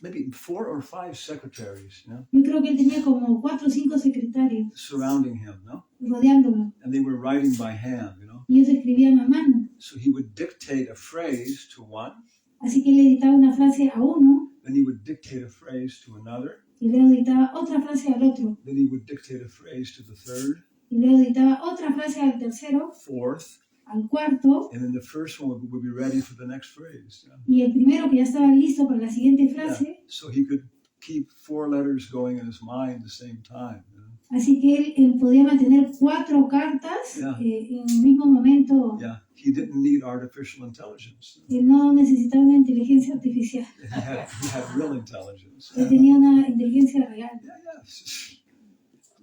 A: maybe 4 or 5 secretaries.
B: Yo creo que él tenía como 4 o 5 secretarios
A: surrounding him,
B: rodeándolo.
A: And they were writing by hand,
B: Y ellos escribían a mano.
A: So he would dictate a phrase to one.
B: Así que él le dictaba una frase a uno.
A: Then he would dictate a phrase to another.
B: Y luego dictaba otra frase al otro.
A: Then he would dictate a phrase to the third.
B: Y luego dictaba otra frase al tercero.
A: Fourth.
B: Al cuarto.
A: And then the first one would be ready for the next phrase.
B: Y el primero que ya estaba listo para la siguiente frase.
A: Yeah. So he could keep 4 letters going in his mind at the same time.
B: Así que él podía mantener 4 cartas en el mismo momento.
A: Yeah, he didn't need artificial intelligence.
B: Él no necesitaba una inteligencia artificial.
A: He had real intelligence.
B: Él tenía una inteligencia real.
A: Yeah.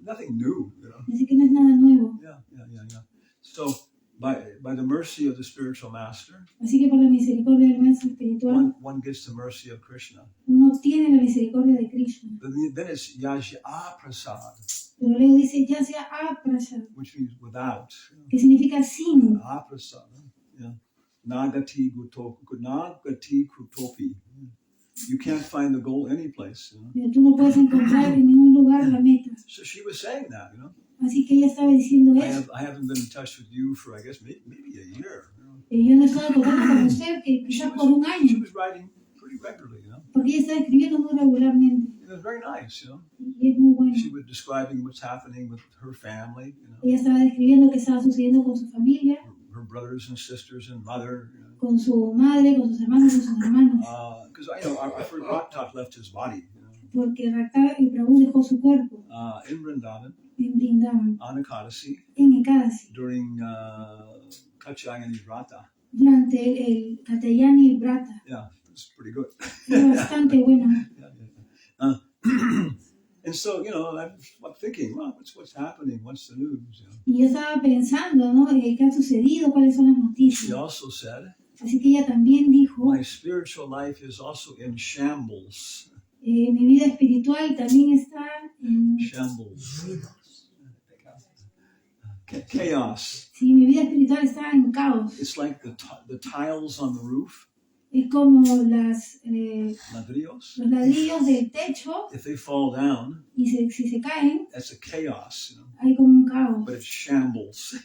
A: Nothing new,
B: Así que no es nada nuevo.
A: Yeah. So, by the mercy of the spiritual master,
B: así que por la misericordia del maestro espiritual,
A: one gets the mercy of Krishna.
B: Uno tiene la misericordia de Krishna.
A: Then it's Yasya Prasad.
B: Pero luego dice Yasya Prasad,
A: which means without.
B: Que significa sin.
A: Prasad. Yeah. Nagati Kutopi. You can't find the goal anyplace.
B: Tú no puedes encontrar en ningún lugar la meta.
A: So she was saying that,
B: Así que ella estaba diciendo eso.
A: I haven't been in touch with you for, I guess, maybe a year.
B: Yo no he estado en contacto con usted quizás por un año.
A: She was writing pretty regularly,
B: Porque ella estaba escribiendo muy regularmente.
A: It was very nice,
B: Y es muy bueno.
A: She was describing what's happening with her family,
B: Ella estaba describiendo qué estaba sucediendo con su familia.
A: Her brothers and sisters and mother.
B: Con su madre, con sus hermanos, con sus hermanos.
A: Because I forgot Raktak left his body.
B: Porque Raktak y Prabhu dejó su cuerpo.
A: In Vrindavan.
B: En Vrindavan.
A: On Ekadasi.
B: En Ekadasi.
A: During Katyayani Vrata.
B: Durante el Katyayani Vrata.
A: Yeah, it's pretty good.
B: Era bastante bueno.
A: And so, I'm thinking, well, what's happening? What's the news?
B: Y yo estaba pensando, ¿no? ¿Qué ha sucedido? ¿Cuáles son las noticias?
A: She also said,
B: así que ella también dijo,
A: my spiritual life is also in shambles.
B: Mi vida espiritual también está en
A: shambles. Chaos.
B: Sí, mi vida espiritual está en caos.
A: It's like the tiles on the roof.
B: Es como los
A: ladrillos
B: del techo.
A: If they fall down,
B: y si se caen,
A: that's a chaos.
B: Hay como un caos.
A: But it's shambles.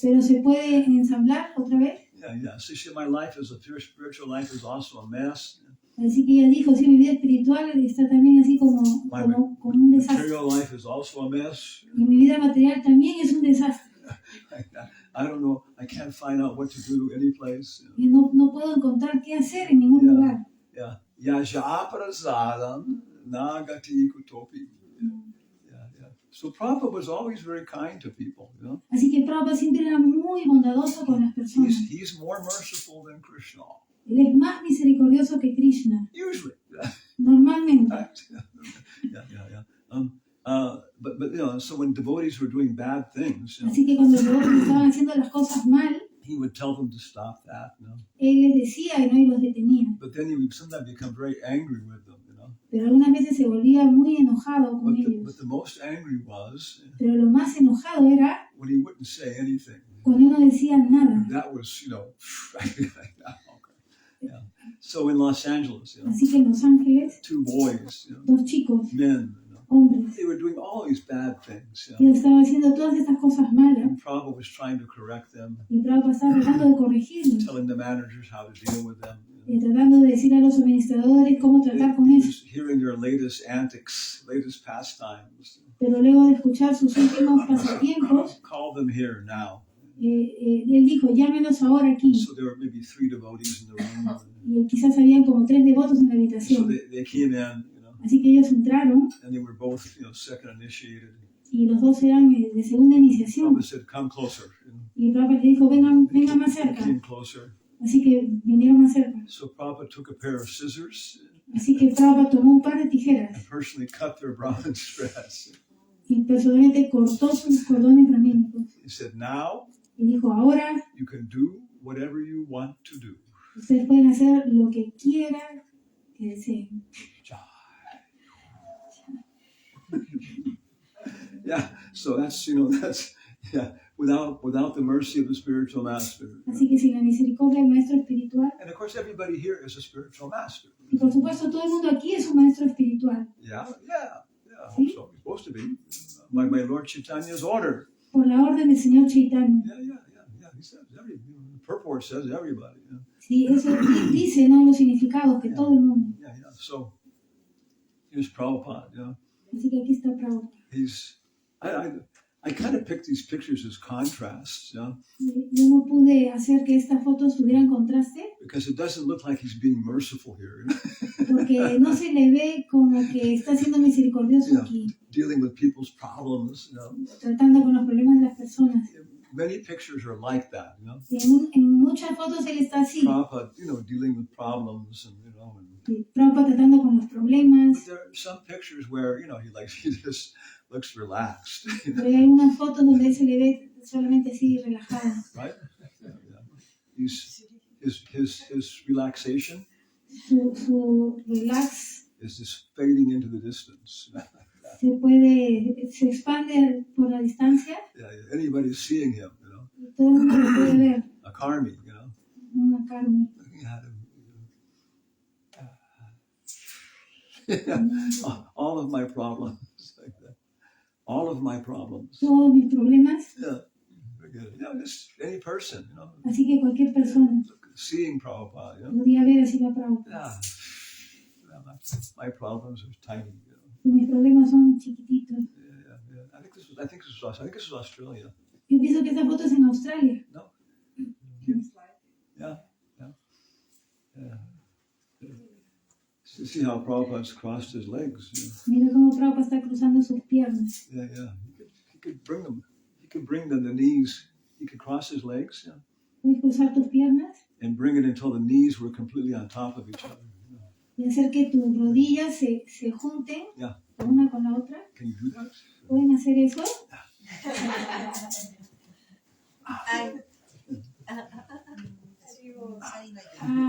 B: Pero se puede ensamblar otra vez.
A: Yeah. So my life as a spiritual life is also a mess.
B: Así que ella dijo, sí, mi vida espiritual está también así como un desastre.
A: Material life is also a mess.
B: Y mi vida material también es un desastre.
A: I don't know. I can't find out what to do any place.
B: Y no puedo encontrar qué hacer en ningún lugar.
A: Yeah. Yajaprasadam nagati kutopi. Yeah. So Prabhupada was always very kind to people, you know.
B: Así que Prabhupada siempre era muy bondadoso con las personas.
A: He's more merciful than Krishna.
B: Él es más misericordioso que Krishna.
A: Usually.
B: Normalmente.
A: But you know, so when devotees were doing bad things, you know,
B: Así que cuando los devotos estaban haciendo las cosas mal,
A: he would tell them to stop that, you know.
B: él les decía y los detenía.
A: But then he would sometimes become very angry with them, you know.
B: Pero algunas veces se volvía muy enojado con
A: But
B: ellos.
A: the most angry was
B: Pero lo más enojado era
A: when he wouldn't say anything.
B: cuando no decían nada.
A: That was, you know, okay. Yeah. So in Los Angeles, you know,
B: Así que en Los Ángeles,
A: 2 boys, you know,
B: dos chicos,
A: men, you know,
B: hombres,
A: they were doing all these bad things, you
B: y
A: know.
B: estaban haciendo todas estas cosas malas.
A: And Prabhupada was trying to correct them,
B: Y Prabhupada estaba tratando de corregirlos.
A: telling the managers how to deal with them.
B: Y tratando de decir a los administradores cómo tratar con
A: He
B: eso.
A: was hearing their latest antics, latest pastimes.
B: Pero luego de escuchar sus últimos pasatiempos,
A: Call them here now.
B: él dijo, llámenos ahora aquí.
A: So there were maybe 3 devotees in the room.
B: Y quizás habían como 3 devotos en la
A: So
B: habitación.
A: they came in, you know,
B: Así que ellos entraron
A: and they were both, you know, second initiated.
B: y los dos eran de segunda iniciación.
A: Prabhupada said, "Come closer." You know.
B: Y Prabhupada le dijo, vengan más
A: They
B: cerca.
A: came closer.
B: Así que vinieron más cerca.
A: So Prabhupada took a pair of scissors
B: Así que Prabhupada tomó un par de tijeras
A: and personally cut their Brahmin shreds.
B: y personalmente cortó sus cordones ramínicos.
A: He said, "Now
B: Y dijo, ahora
A: you can do whatever you want to do."
B: ustedes pueden hacer lo que quieran que deseen.
A: Yeah. So that's, you know, that's, yeah. Without the mercy of the spiritual master.
B: Así que sin la misericordia del maestro espiritual,
A: And of course, everybody here is a spiritual master.
B: y por supuesto todo el mundo aquí es un maestro espiritual,
A: Yeah. I hope so. He's supposed to be. My Lord Chaitanya's order.
B: por la orden del Señor Chaitanya.
A: Yeah. He says the purport says everybody. You know?
B: Sí, eso dice, ¿no? Los significados, que todo el mundo.
A: Yeah. So here's Prabhupada. You know,
B: Así que aquí está Prabhupada.
A: I kind of picked these pictures as contrasts, you know,
B: Yo no pude hacer que estas fotos tuvieran contraste,
A: because it doesn't look like he's being merciful here. You know?
B: porque no se le ve como que está siendo misericordioso
A: Yeah.
B: aquí,
A: Dealing with people's problems, you know.
B: tratando con los problemas de las personas.
A: Many pictures are like that, you know.
B: Y en muchas fotos él está así,
A: Prabhupada, you know, dealing with problems and, you know, and
B: y Prabhupada tratando con los problemas.
A: there are some pictures where, you know, he just looks relaxed,
B: Pero hay algunas fotos donde él se le ve solamente así relajado.
A: right? Yeah. His relaxation
B: Su relax
A: is just fading into the distance.
B: se expande por la distancia
A: Yeah, anybody's seeing him, you know.
B: y todo el mundo lo puede ver.
A: A karmi, you know.
B: Una carne.
A: Looking at him. Yeah. All of my problems, like that. All of my problems.
B: Todos mis problemas.
A: Yeah. Forget it. Yeah, just any person, you know.
B: Así que cualquier persona
A: Seeing Prabhupada, you know.
B: podría ver así a Prabhupada.
A: Yeah. My problems are tiny, you know.
B: Y mis problemas son chiquititos.
A: Yeah. I think this was Australia.
B: Yo pienso que esta foto es en Australia.
A: No. Yeah. See how Prabhupada's crossed his legs. You know?
B: Mira cómo Prabhupada está cruzando sus piernas.
A: Yeah. He could bring them. He could bring them the knees. He could cross his legs, yeah,
B: Puedes cruzar tus piernas
A: and bring it until the knees were completely on top of each other. You know?
B: y hacer que tus rodillas se junten
A: Yeah.
B: una con la otra.
A: Can you do that?
B: ¿Pueden hacer eso?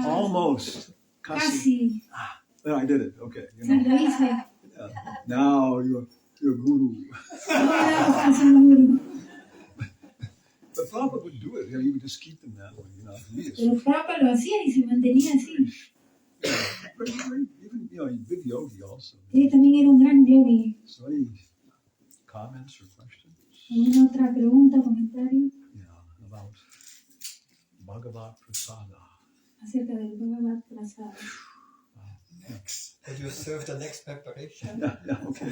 A: Almost.
B: Casi.
A: No, I did it. Okay. You
B: Sí,
A: know.
B: lo hice.
A: Yeah. Now you're guru.
B: Ahora estás seguro.
A: But Prabhupada would do it. You know, he would just keep them that way. You know. He is,
B: Pero Prabhupada lo hacía y se mantenía así.
A: but even, you know, he's a big yogi also.
B: Él también era un gran yogi.
A: So any comments or questions?
B: ¿Alguna otra pregunta, comentario
A: Yeah, about Bhagavad Prasada.
B: acerca del Bhagavad Prasada?
D: Next. Would you serve the next preparation?
A: Yeah, okay.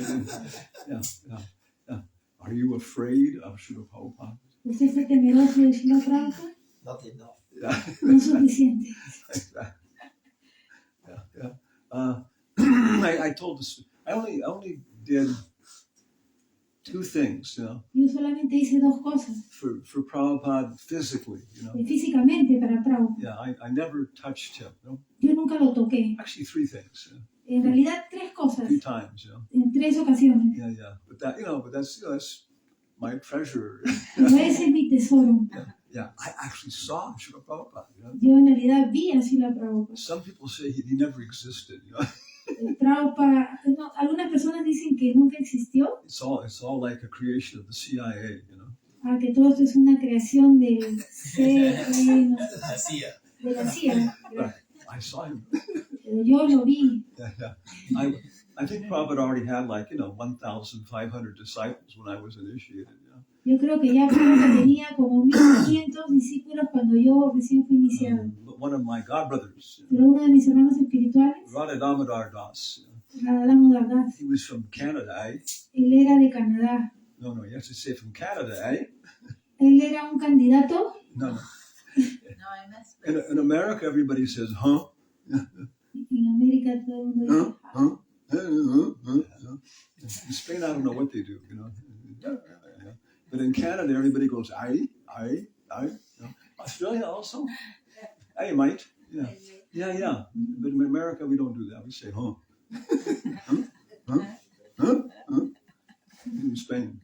A: Yeah. Are you afraid of Srila Prabhupada?
B: ¿Usted fue temeroso de Srila Prabhupada?
D: Not enough.
A: Yeah.
B: No suficiente.
A: I told this. I only did two things,
B: Yo solamente hice dos cosas.
A: for Prabhupada physically,
B: Físicamente para Prabhupada.
A: Yeah, I never touched him.
B: Yo nunca lo toqué.
A: Actually, three things.
B: En realidad, tres
A: A
B: cosas.
A: few times,
B: En tres ocasiones.
A: Yeah. But that's my treasure.
B: Pero ese es mi tesoro.
A: Yeah. I actually saw Srila Prabhupada.
B: Yo en realidad vi a Srila Prabhupada.
A: Some people say he never existed.
B: Prabhupada, no, algunas personas dicen que nunca existió.
A: It's all like a creation of the CIA.
B: Que todo esto es una creación del CIA. De la CIA.
A: But I saw him.
B: Pero yo lo vi.
A: Yeah. I think Prabhupada already had 1,500 disciples when I was initiated.
B: Yo creo que ya Prabhupada tenía como 1,500 discípulos cuando yo recién fui iniciado.
A: But one of my godbrothers,
B: Pero uno de mis hermanos espirituales,
A: Dasi,
B: Radhamudar Das,
A: he was from Canada,
B: él era de Canadá.
A: No, you have to say from Canada,
B: Él era un candidato.
A: No. In America, everybody says, huh?
B: En América todo el mundo
A: dice, In Spain, I don't know what they do, But in Canada, everybody goes, aye. Australia also? Aye, mate. Yeah. But in America, we don't do that. We say, huh? Huh? In Spain.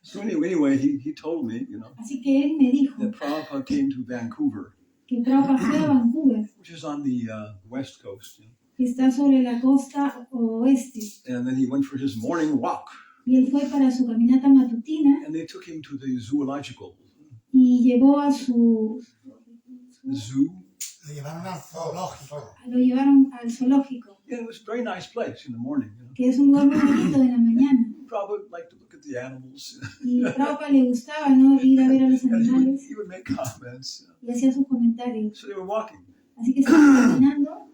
A: So anyway, he told me,
B: Así que él me dijo
A: that Prabhupada came to Vancouver,
B: que Prabhupada fue a Vancouver,
A: which is on the west coast,
B: que está sobre la costa oeste.
A: and then he went for his morning walk,
B: Y él fue para su caminata matutina
A: and they took him to the zoological
B: y llevó a su
A: zoo.
C: Lo llevaron al zoológico.
B: Lo llevaron al zoológico,
A: Yeah, it was a very nice place in the morning.
B: que es un lugar muy bonito de la mañana.
A: Prabhupada liked to look at the animals.
B: Y a Prabhupada le gustaba, ¿no?, ir a ver a los
A: And
B: animales
A: he would make comments.
B: y hacía sus comentarios.
A: So they were walking.
B: Así que estaban caminando,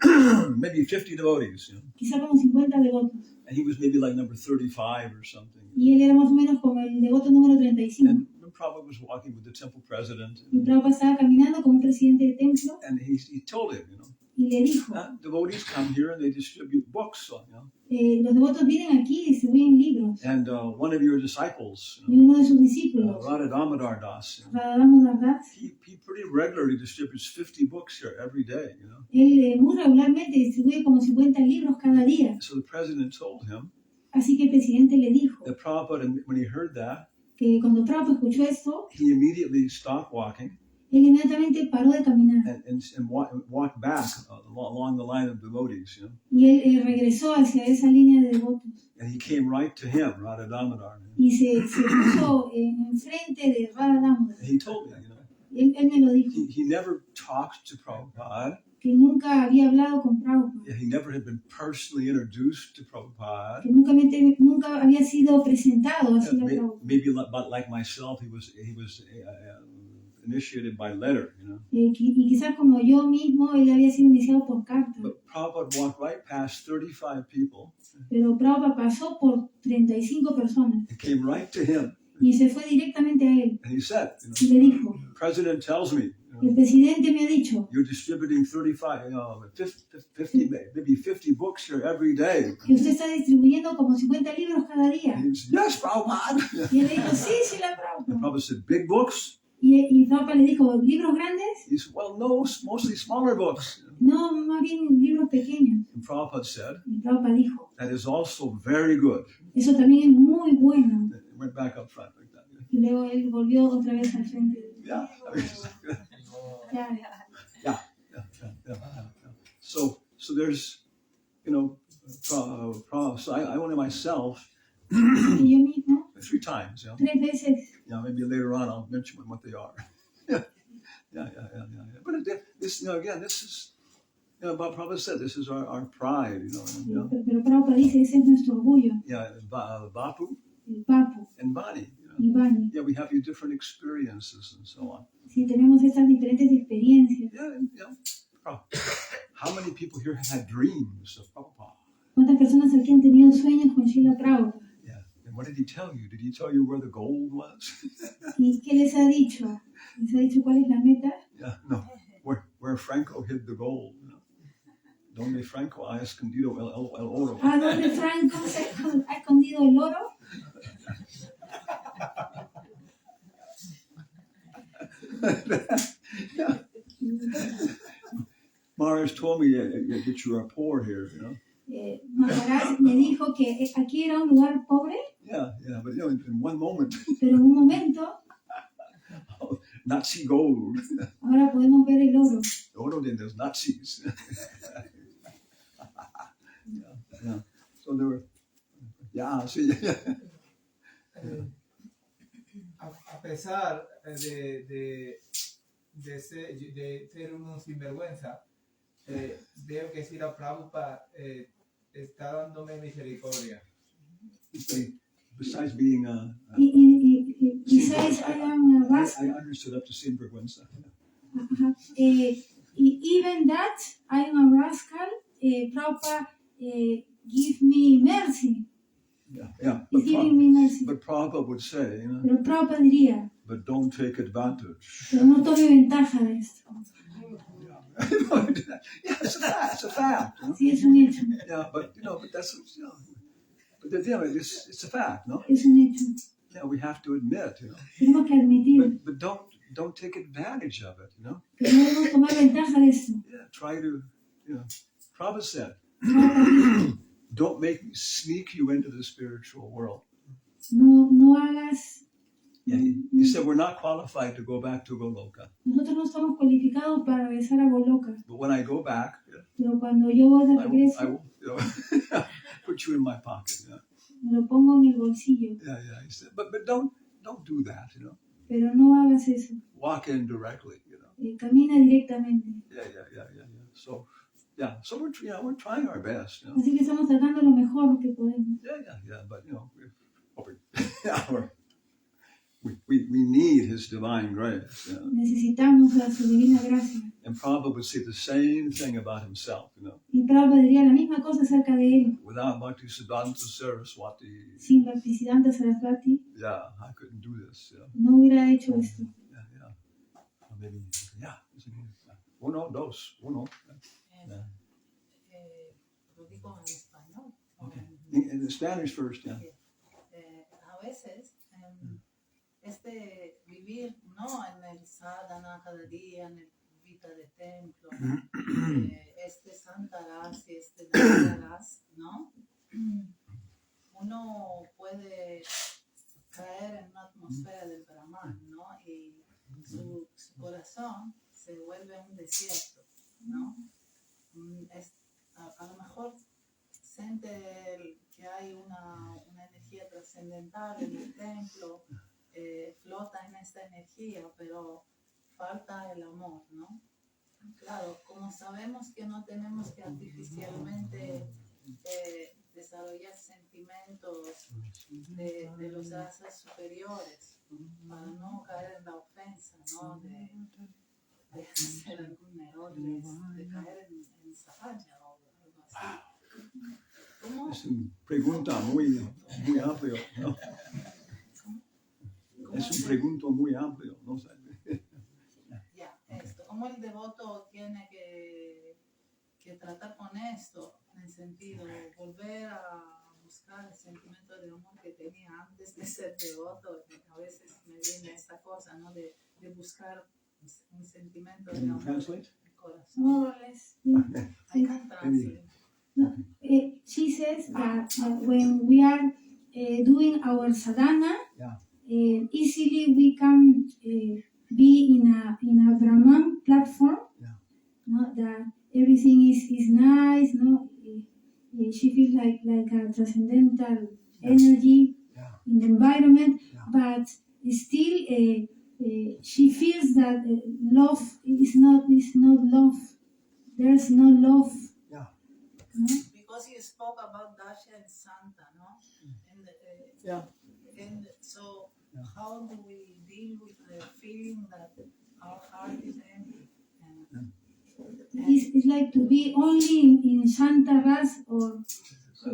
A: Maybe 50 devotees,
B: quizá como 50 devotos.
A: and he was maybe like number 35 or something.
B: Y él era más o menos como el devoto número 35.
A: And Prabhupada was walking with the temple president,
B: Y Prabhupada estaba caminando como un presidente de templo
A: and he told him,
B: y le dijo,
A: devotees come here and they distribute books,
B: los devotos vienen aquí y distribuyen libros.
A: and one of your disciples,
B: Y uno de sus discípulos,
A: Radhamudar Das,
B: Radhamudar Das,
A: he pretty regularly distributes 50 books here every day,
B: él muy regularmente distribuye como 50 libros cada día.
A: So the president told him
B: Así que el presidente le dijo
A: that Prabhupada, when he heard that,
B: que cuando Prabhupada escuchó esto,
A: he immediately stopped walking
B: él inmediatamente paró de caminar
A: and walked back along the line of devotees,
B: y él regresó hacia esa línea de devotos
A: and he came right to him, Radhamudar.
B: y se puso enfrente de Radhamudar.
A: He told me,
B: Él me lo dijo,
A: he never talked to Prabhupada.
B: que nunca había hablado con Prabhupada,
A: He never had been personally introduced to Prabhupada.
B: que nunca había sido presentado así a Prabhupada.
A: Maybe like myself, he was initiated by letter,
B: Y quizás como yo mismo, él había sido iniciado por carta.
A: But Prabhupada walked right past 35 people
B: Pero Prabhupada pasó por 35 personas
A: and came right to him.
B: y se fue directamente a él
A: And he said,
B: y le dijo,
A: the president tells me,
B: el presidente me ha dicho
A: you're distributing 35, 50, maybe 50 books here every day.
B: que usted está distribuyendo como 50 libros cada día.
A: And he said, yes, Prabhupada.
B: Y él le dijo, sí, Srila Prabhupada.
A: Prabhupada said, big books?
B: Y Prabhupada le dijo, ¿libros grandes?
A: He said, well, no, mostly smaller books.
B: No, más bien libros pequeños.
A: And Prabhupada said,
B: Y Prabhupada dijo,
A: that is also very good.
B: eso también es muy bueno.
A: It went back up front like that.
B: Y luego él volvió otra vez al frente.
A: Yeah.
B: Ya.
A: So there's, so I only myself
B: Y yo mismo,
A: 3 times,
B: 3 veces,
A: maybe later on I'll mention what they are. Yeah. But this, again, this is, Prabhupada said, this is our pride,
B: pero Prabhupada dice, ese es nuestro orgullo,
A: Yeah, Bapu
B: el Papu
A: and Bani.
B: y Bani.
A: Yeah, we have these different experiences and so on.
B: Si tenemos estas diferentes experiencias.
A: Yeah. How many people here have had dreams of Prabhupada?
B: ¿Cuántas personas aquí han tenido sueños con Srila Prabhupada.
A: Yeah. And what did he tell you? Did he tell you where the gold was?
B: ¿Y qué les ha dicho? ¿Les ha dicho cuál es la meta?
A: Yeah, no. Where Franco hid the gold. You know? Donde Franco ha escondido el oro.
B: ¿A dónde Franco ha escondido el oro?
A: Yeah. Maharaj told me that you are poor here, you know.
B: Maharaj me dijo que aquí era un lugar pobre,
A: Yeah, but you know, in one moment,
B: pero en un momento
A: Nazi gold.
B: ahora podemos ver el oro.
A: Oro de los Nazis. Yeah. So there were, sí.
E: A pesar de ser uno sinvergüenza, veo que Srila Prabhupada está dándome misericordia.
A: Besides being
B: Besides, I am a rascal.
A: I understood up to sinvergüenza.
B: Even that, I am a rascal. Prabhupada give me mercy.
A: Yeah.
B: He's giving me mercy.
A: But Prabhupada would say, you know,
B: Pero Prabhupada diría,
A: but don't take advantage.
B: pero no tome ventaja de esto.
A: Yeah, it's a fact. You know?
B: Sí, es un hecho.
A: Yeah, but that's it's a fact, no?
B: Es un hecho.
A: Yeah, we have to admit, you know.
B: Tenemos que admitir.
A: But don't take advantage of it, you know.
B: Pero no debemos tomar ventaja de esto.
A: Yeah, try to, Prabhupada said, don't make me sneak you into the spiritual world.
B: No hagas.
A: Yeah, he said we're not qualified to go back to Goloka.
B: Nosotros no estamos cualificados para regresar a Goloka.
A: But when I go back,
B: Pero cuando yo voy de
A: I
B: regreso,
A: will put you in my pocket. Yeah.
B: me lo pongo en el bolsillo.
A: Yeah. He said, but don't do that, you know.
B: Pero no hagas eso.
A: Walk in directly, you know.
B: Camina directamente.
A: Yeah. So we're trying our best, you know.
B: Así que estamos tratando lo mejor que podemos.
A: Yeah. But we need His divine grace. Yeah.
B: Necesitamos su divina gracia.
A: And Prabhupada would say the same thing about himself, you know.
B: Y Prabhupada diría la misma cosa acerca de él.
A: Without Bhaktisiddhanta Saraswati,
B: Sin Bhaktisiddhanta Saraswati,
A: I couldn't do this. Yeah.
B: no hubiera hecho esto.
A: Yeah. Maybe, uno, dos, uno. Yeah.
F: Lo digo en español.
A: Okay. In Spanish first, yeah.
F: A veces, vivir no en el sadhana cada día, en el vida de templo, Santa Dasi, Dasi, ¿no? Uno puede caer en una atmósfera del Brahman, ¿no? Y su corazón se vuelve un desierto, ¿no? A lo mejor siente que hay una energía trascendental en el templo, flota en esta energía, pero falta el amor, ¿no? Claro, como sabemos que no tenemos que artificialmente desarrollar sentimientos de los razas superiores para no caer en la ofensa, ¿no? De hacer algún error, de caer en sahaja o algo así. ¿Cómo?
A: Es una pregunta muy amplia, ¿no? Es una pregunta muy amplia, no sé.
F: ¿Cómo el devoto tiene que tratar con esto? En el sentido de volver a buscar el sentimiento de amor que tenía antes de ser devoto. A veces me viene esta cosa, ¿no? De buscar un sentimiento de amor en el corazón.
B: More or less.
F: I can translate.
B: No, she says that when we are doing our sadhana, easily we can be in a Brahman platform. No, that everything is nice. No, she feels like a transcendental energy in the environment, but still she feels that love is not love. There's no love. No?
F: Because you spoke about Dasha and Santa, no? And so how do we deal with the feeling that our heart is empty?
B: It's like to be only in Santa Ras or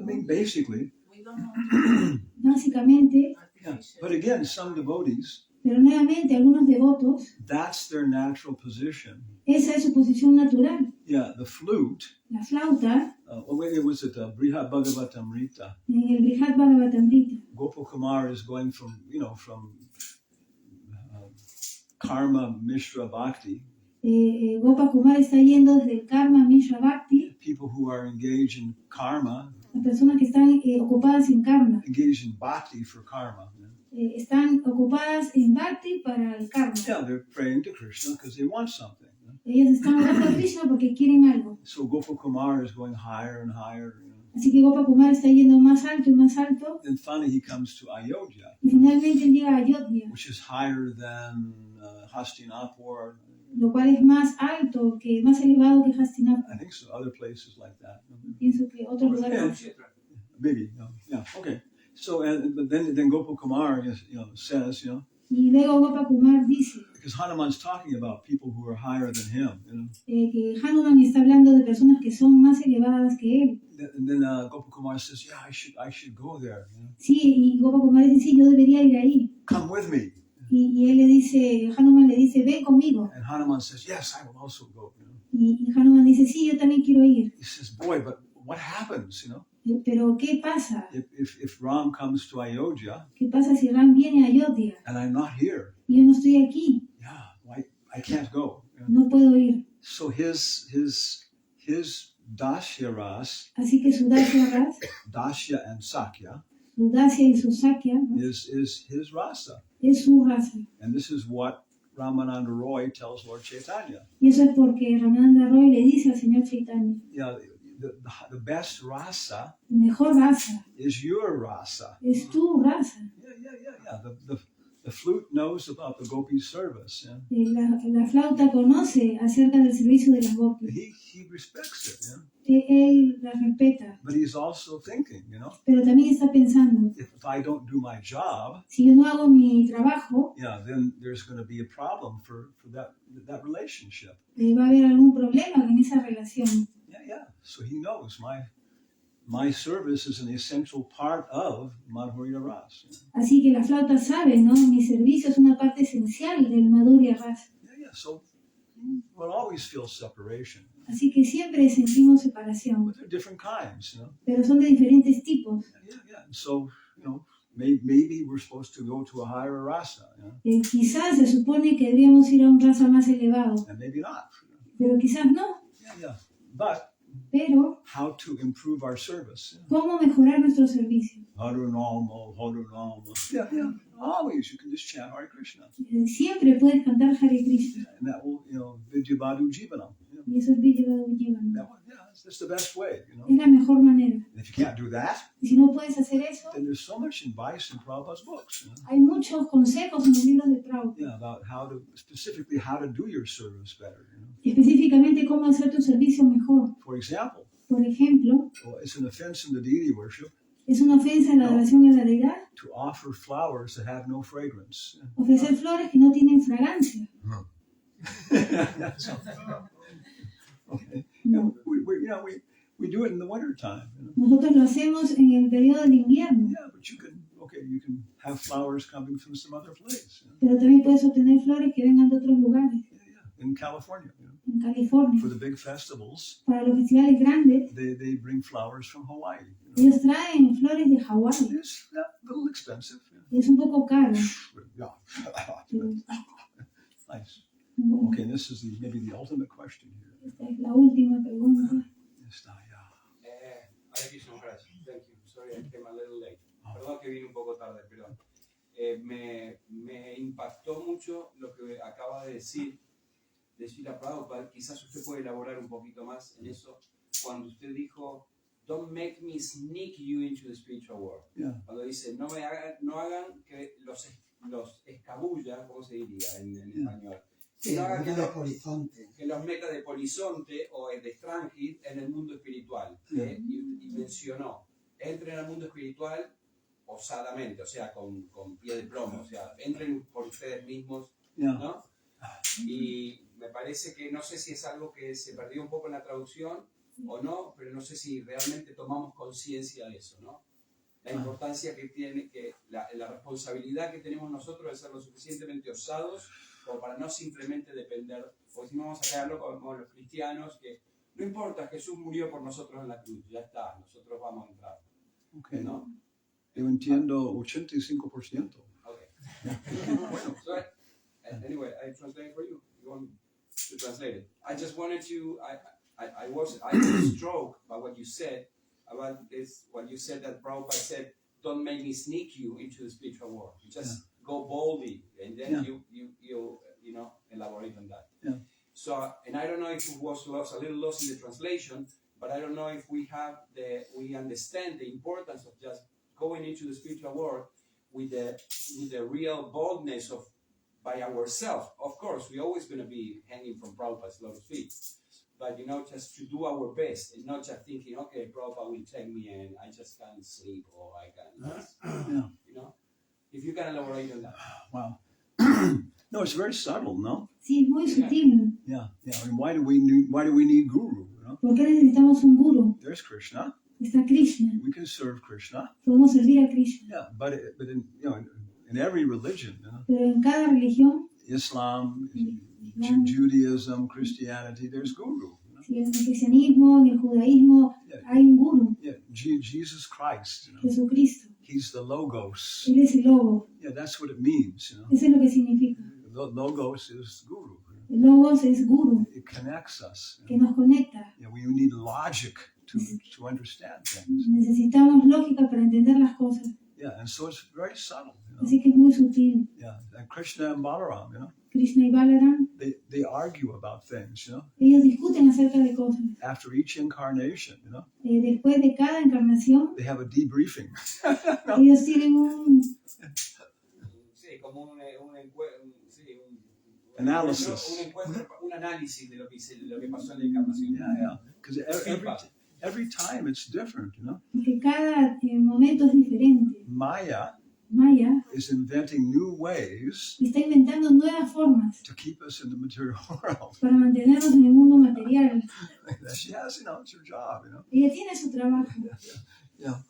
A: I mean, basically.
F: We don't know.
B: Básicamente,
A: Yeah. But again, some devotees,
B: pero nuevamente algunos devotos,
A: that's their natural position.
B: esa es su posición natural.
A: Yeah, the flute.
B: La flauta,
A: Was it Brihat Bhagavatamrita?
B: en el Vrihad Bhagavatamrita,
A: Gopal is going from karma mishra bhakti.
B: Gopa Kumar está yendo desde el karma Mishra Bhakti,
A: People who are engaged in karma,
B: las personas que están ocupadas en karma,
A: engaged in bhakti for karma.
B: están ocupadas en Bhakti para el karma.
A: Yeah, they're praying to Krishna because they want something.
B: Ellas están orando a Krishna porque quieren algo.
A: So Gopal Kumar is going higher and higher.
B: Así que Gopa Kumar está yendo más alto y más alto.
A: Then finally he comes to Ayodhya,
B: Y finalmente él llega a Ayodhya,
A: which is higher than Hastinapur.
B: lo cual es más alto, más elevado que
A: I
B: Hastinapur.
A: think so. Other places like that.
B: Pienso que otros lugares.
A: Maybe. No. Yeah. Okay. So, but then Gopal Kumar, says,
B: Y luego Gopa Kumar dice
A: because Hanuman's talking about people who are higher than him,
B: que Hanuman está hablando de personas que son más elevadas que él.
A: And then Gopal Kumar says, yeah, I should go there.
B: Sí, y Gopa Kumar dice, sí, yo debería ir ahí.
A: Come with me.
B: Y él le dice, Hanuman le dice, ven conmigo.
A: And Hanuman says, yes, I will also go.
B: Y Hanuman dice, sí, yo también quiero ir.
A: He says, boy, but what happens,
B: Pero ¿qué pasa?
A: if Ram comes to Ayodhya
B: ¿Qué pasa si Ram viene a Ayodhya
A: and I'm not here?
B: y yo no estoy aquí?
A: Yeah, I can't go.
B: No puedo ir.
A: So his Dasya Ras,
B: Así que su Dasya Ras,
A: Dasya and Sakya,
B: su Dasya y su Sakya, ¿no?
A: is his rasa.
B: Es su raza.
A: And this is what Ramananda Roy tells Lord Chaitanya.
B: Y eso es porque Ramananda Roy le dice al Señor Chaitanya,
A: Yeah, the best rasa
B: la mejor raza
A: is your rasa.
B: es tu raza.
A: Yeah. The flute knows about the gopi service.
B: La flauta conoce acerca del servicio de las gopis.
A: He respects it.
B: Él la respeta,
A: But he's also thinking,
B: pero también está pensando,
A: if I don't do my job,
B: si yo no hago mi trabajo,
A: then there's going to be a problem for that relationship.
B: va a haber algún problema en esa relación.
A: Yeah. So he knows my service is an essential part of Madhurya Ras.
B: Así que la flauta sabe, ¿no? Mi servicio es una parte esencial del Madhurya Ras.
A: Yeah. So we'll always feel separation.
B: Así que siempre sentimos separación,
A: But they're different kinds,
B: pero son de diferentes tipos.
A: Yeah. And so, maybe we're supposed to go to a higher rasa,
B: Quizás se supone que deberíamos ir a un rasa más elevado,
A: and maybe not.
B: pero quizás no.
A: Yeah. But
B: Pero,
A: how to improve our service?
B: ¿cómo mejorar nuestro servicio?
A: Harunama. Yeah. Always you can just chant Hare Krishna.
B: Siempre puedes cantar Hare Krishna.
A: And that will, Vidyabadu Jivanam.
B: Y eso es Idioma Ingles-Español.
A: That's the best way,
B: Es la mejor manera.
A: And if you can't do that,
B: Y si no puedes hacer eso,
A: then there's so much advice in Prabhupada's books.
B: hay muchos consejos en los libros de Prabhupada.
A: Yeah, about specifically how to do your service better.
B: Específicamente cómo hacer tu servicio mejor.
A: For example,
B: Por ejemplo,
A: it's an offense in the deity worship
B: es una ofensa en la adoración a la deidad
A: to offer flowers that have no fragrance.
B: ofrecer flores que no tienen fragancia.
A: Okay. And we do it in the winter time.
B: Nosotros lo hacemos en el periodo del invierno,
A: Yeah, but you can have flowers coming from some other place.
B: pero también puedes obtener flores que vengan de otros lugares,
A: In California,
B: en California.
A: for the big festivals,
B: Para los festivales grandes,
A: they bring flowers from Hawaii.
B: ellos traen flores de Hawái.
A: It's a little expensive.
B: Es un poco caro.
A: Yeah.
B: Pero,
A: Nice.
B: bueno,
A: Okay, this is maybe the ultimate question here.
B: esta es la última pregunta.
G: Hare Krishna Maharaj, thank you. Sorry I came a little late. Perdón que vine un poco tarde, pero me impactó mucho lo que acaba de decir de Srila Prabhupada. Quizás usted puede elaborar un poquito más en eso. Cuando usted dijo, don't make me sneak you into the spiritual world.
A: Yeah.
G: Cuando dice, no hagan que los escabulla, ¿cómo se diría en español?
C: Sí,
G: No hagan
C: que
G: los meta de polizonte o de extranjir en el mundo espiritual. Y mencionó, entren al mundo espiritual osadamente, o sea, con pie de plomo, o sea, entren por ustedes mismos, ¿no? Y me parece que, no sé si es algo que se perdió un poco en la traducción, o no, pero no sé si realmente tomamos conciencia de eso, ¿no? La importancia que tiene, la responsabilidad que tenemos nosotros de ser lo suficientemente osados como para no simplemente depender, porque si no vamos a quedarlo como los cristianos, que no importa, Jesús murió por nosotros en la cruz, ya está, nosotros vamos a entrar.
A: Okay.
G: ¿No?
A: Yo entiendo 85%.
G: Okay. So, anyway, I translate for you. You want to translate it? I just wanted to. I was struck by what you said about this. What you said that Prabhupada said, "Don't make me sneak you into the spiritual world. Just go boldly," and then you know elaborate on that.
A: Yeah.
G: So, and I don't know if it was a little lost in the translation, but I don't know if we understand the importance of just going into the spiritual world with the real boldness of by ourselves. Of course, we're always going to be hanging from Prabhupada's lotus feet, but just to do our best and not just thinking, okay, Prabhupada will take me and I just can't sleep or I can't. If you can elaborate on that.
A: Wow. No, it's very subtle, no?
B: Sí, es muy sutil.
A: Yeah. I mean, why do we need guru? You know?
B: ¿Por qué necesitamos un guru?
A: There's Krishna.
B: Está Krishna.
A: We can serve Krishna.
B: Podemos servir a Krishna.
A: Yeah, but in every religion,
B: Pero en cada religión,
A: Islam, Judaism, Christianity, there's guru.
B: Si en el cristianismo, en el judaísmo, hay un guru.
A: Yeah, Jesus Christ.
B: Jesucristo.
A: He's the logos.
B: Él es el logo.
A: Yeah, that's what it means.
B: Eso es lo que significa.
A: Logos is guru.
B: El logos es guru.
A: It connects us.
B: Que nos conecta.
A: Yeah, we need logic to understand things.
B: Necesitamos lógica para entender las cosas.
A: Yeah, and so it's very subtle.
B: Así que es muy sutil.
A: Yeah, and Krishna and Balaram,
B: Krishna y Balaram,
A: they argue about things,
B: ellos discuten acerca de cosas.
A: After each incarnation,
B: Después de cada encarnación,
A: they have a debriefing.
B: ellos tienen un
A: analysis.
G: Un análisis de lo que pasó en la encarnación.
A: Yeah, because every time it's different,
B: Porque cada momento es diferente.
A: Maya is inventing new ways
B: está inventando nuevas formas
A: to keep us in the material world.
B: Para mantenernos en el mundo material.
A: She has, it's her job,
B: Ella tiene su trabajo.
A: Yeah.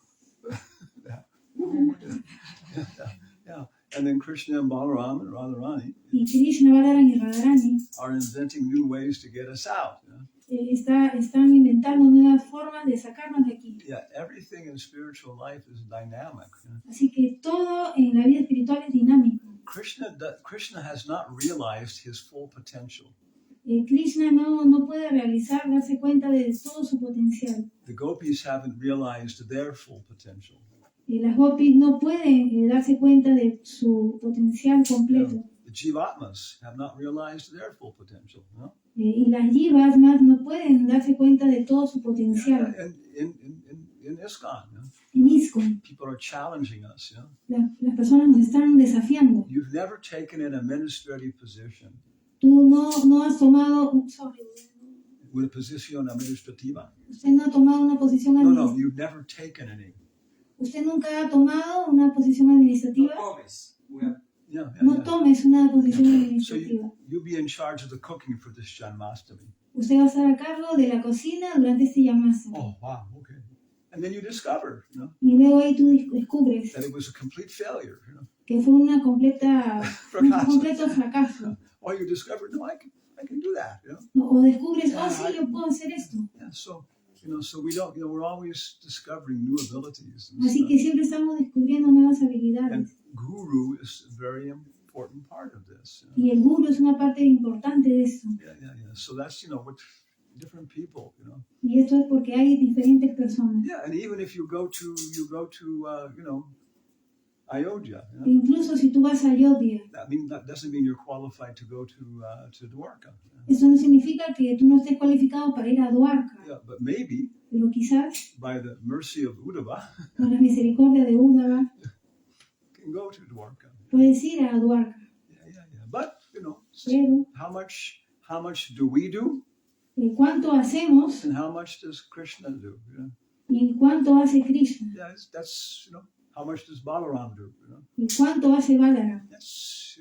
A: And then Krishna and Balaram and Radharani
B: y Krishna, Balaram y Radharani
A: are inventing new ways to get us out.
B: Están inventando nuevas formas de sacarnos de aquí.
A: Yeah, everything in spiritual life is dynamic.
B: Así que todo en la vida espiritual es dinámico.
A: Krishna has not realized his full potential.
B: Krishna no puede darse cuenta de todo su potencial.
A: The gopis haven't realized their full potential.
B: Las gopis no pueden darse cuenta de su potencial completo.
A: Yeah. The jivatmas have not realized their full potential.
B: Y las jivas más no pueden darse cuenta de todo su potencial.
A: In ISKCON,
B: en ISKCON,
A: people are challenging us.
B: Las personas nos están desafiando.
A: You've never taken an administrative position.
B: Tú no has tomado
A: una posición administrativa.
B: Usted no ha tomado una posición administrativa.
A: No, you've never taken any.
B: Usted nunca ha tomado una posición administrativa.
G: No tomes.
B: No tomes una posición administrativa.
A: So you'll be in charge of the cooking for this Janmashtami.
B: Usted va a estar a cargo de la cocina durante este Janmashtami.
A: Oh, wow, okay. And then you discover,
B: y luego ahí tú descubres
A: that it was a complete failure,
B: que fue un completo fracaso.
A: Or you discover, no, I can do that,
B: O descubres, sí, yo puedo hacer esto.
A: Yeah, so we don't, we're always discovering new abilities.
B: Así que siempre estamos descubriendo nuevas habilidades.
A: And guru is a very important part of this.
B: Y el guru es una parte importante de esto.
A: Yeah. So that's, with different people,
B: Y esto es porque hay diferentes personas.
A: Yeah, and even if you go to Ayodhya.
B: Incluso si tú vas a Ayodhya.
A: That doesn't mean you're qualified to go to Dwarka.
B: Eso no significa que tú no estés cualificado para ir a Dwarka.
A: Yeah, but maybe.
B: Pero quizás.
A: By the mercy of Uddhava.
B: Por la misericordia de Uddhava.
A: Can go to Dwarka.
B: Puedes ir a Dwarka.
A: Yeah. But
B: Pero.
A: How much do we do?
B: ¿Cuánto hacemos?
A: And how much does Krishna do?
B: ¿Y cuánto hace Krishna?
A: Yeah, that's how much does Balaram do?
B: ¿Y cuánto hace Balaram?
A: That's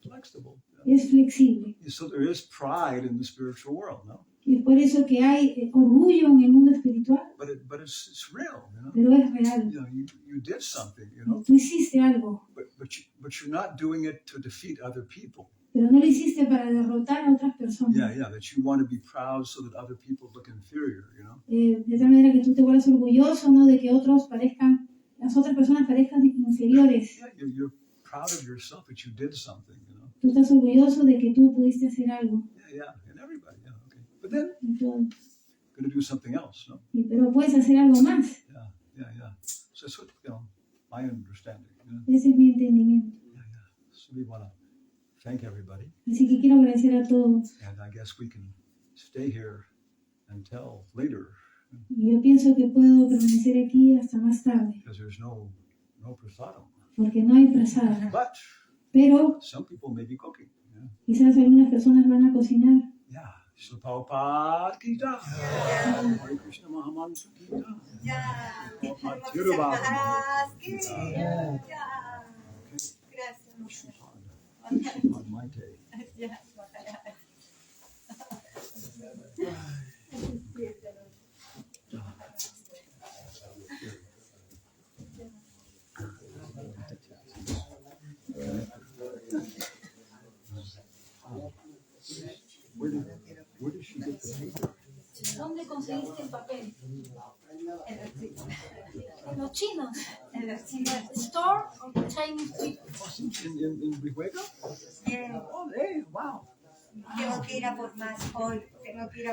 A: flexible.
B: Es flexible.
A: So there is pride in the spiritual world, no?
B: Y es por eso que hay orgullo en el mundo espiritual,
A: But it's real, you know.
B: pero es real.
A: You know, you did something, you know.
B: Tú hiciste algo,
A: But you're not doing it to defeat other people.
B: pero no lo hiciste para derrotar a otras personas.
A: Yeah, that you want to be proud so that other people look inferior, you know.
B: De tal manera que tú te vuelvas orgulloso, ¿no? De que las otras personas parezcan inferiores.
A: Yeah, you're proud of yourself that you did something, you know.
B: Tú estás orgulloso de que tú pudiste hacer algo.
A: Yeah, and everybody, yeah, okay. But then
B: Y todo.
A: going to do something else, no?
B: Pero puedes hacer algo más.
A: Yeah. So that's what, you know, my understanding. You know?
B: Ese es mi entendimiento.
A: Yeah. So we want to thank everybody,
B: Así que quiero agradecer a todos.
A: and I guess we can stay here until later
B: Y yo pienso que puedo permanecer aquí hasta más tarde,
A: because there's no prasadam.
B: porque no hay prasada.
A: But
B: Pero
A: some people may be cooking. Yeah.
B: quizás algunas personas van a cocinar.
A: Yeah. Srila Prabhupada ki jai. Hare Krishna Mahamantra ki jai. Tirobhava Mahotsava ki jai. On my day. Where did she get the paper?
B: ¿Dónde conseguiste el papel? En los chinos. Store of the Chinese people.
A: In Vrajamandala? Oh, hey, wow.
H: Tengo que ir a por más hoy. Tengo que ir a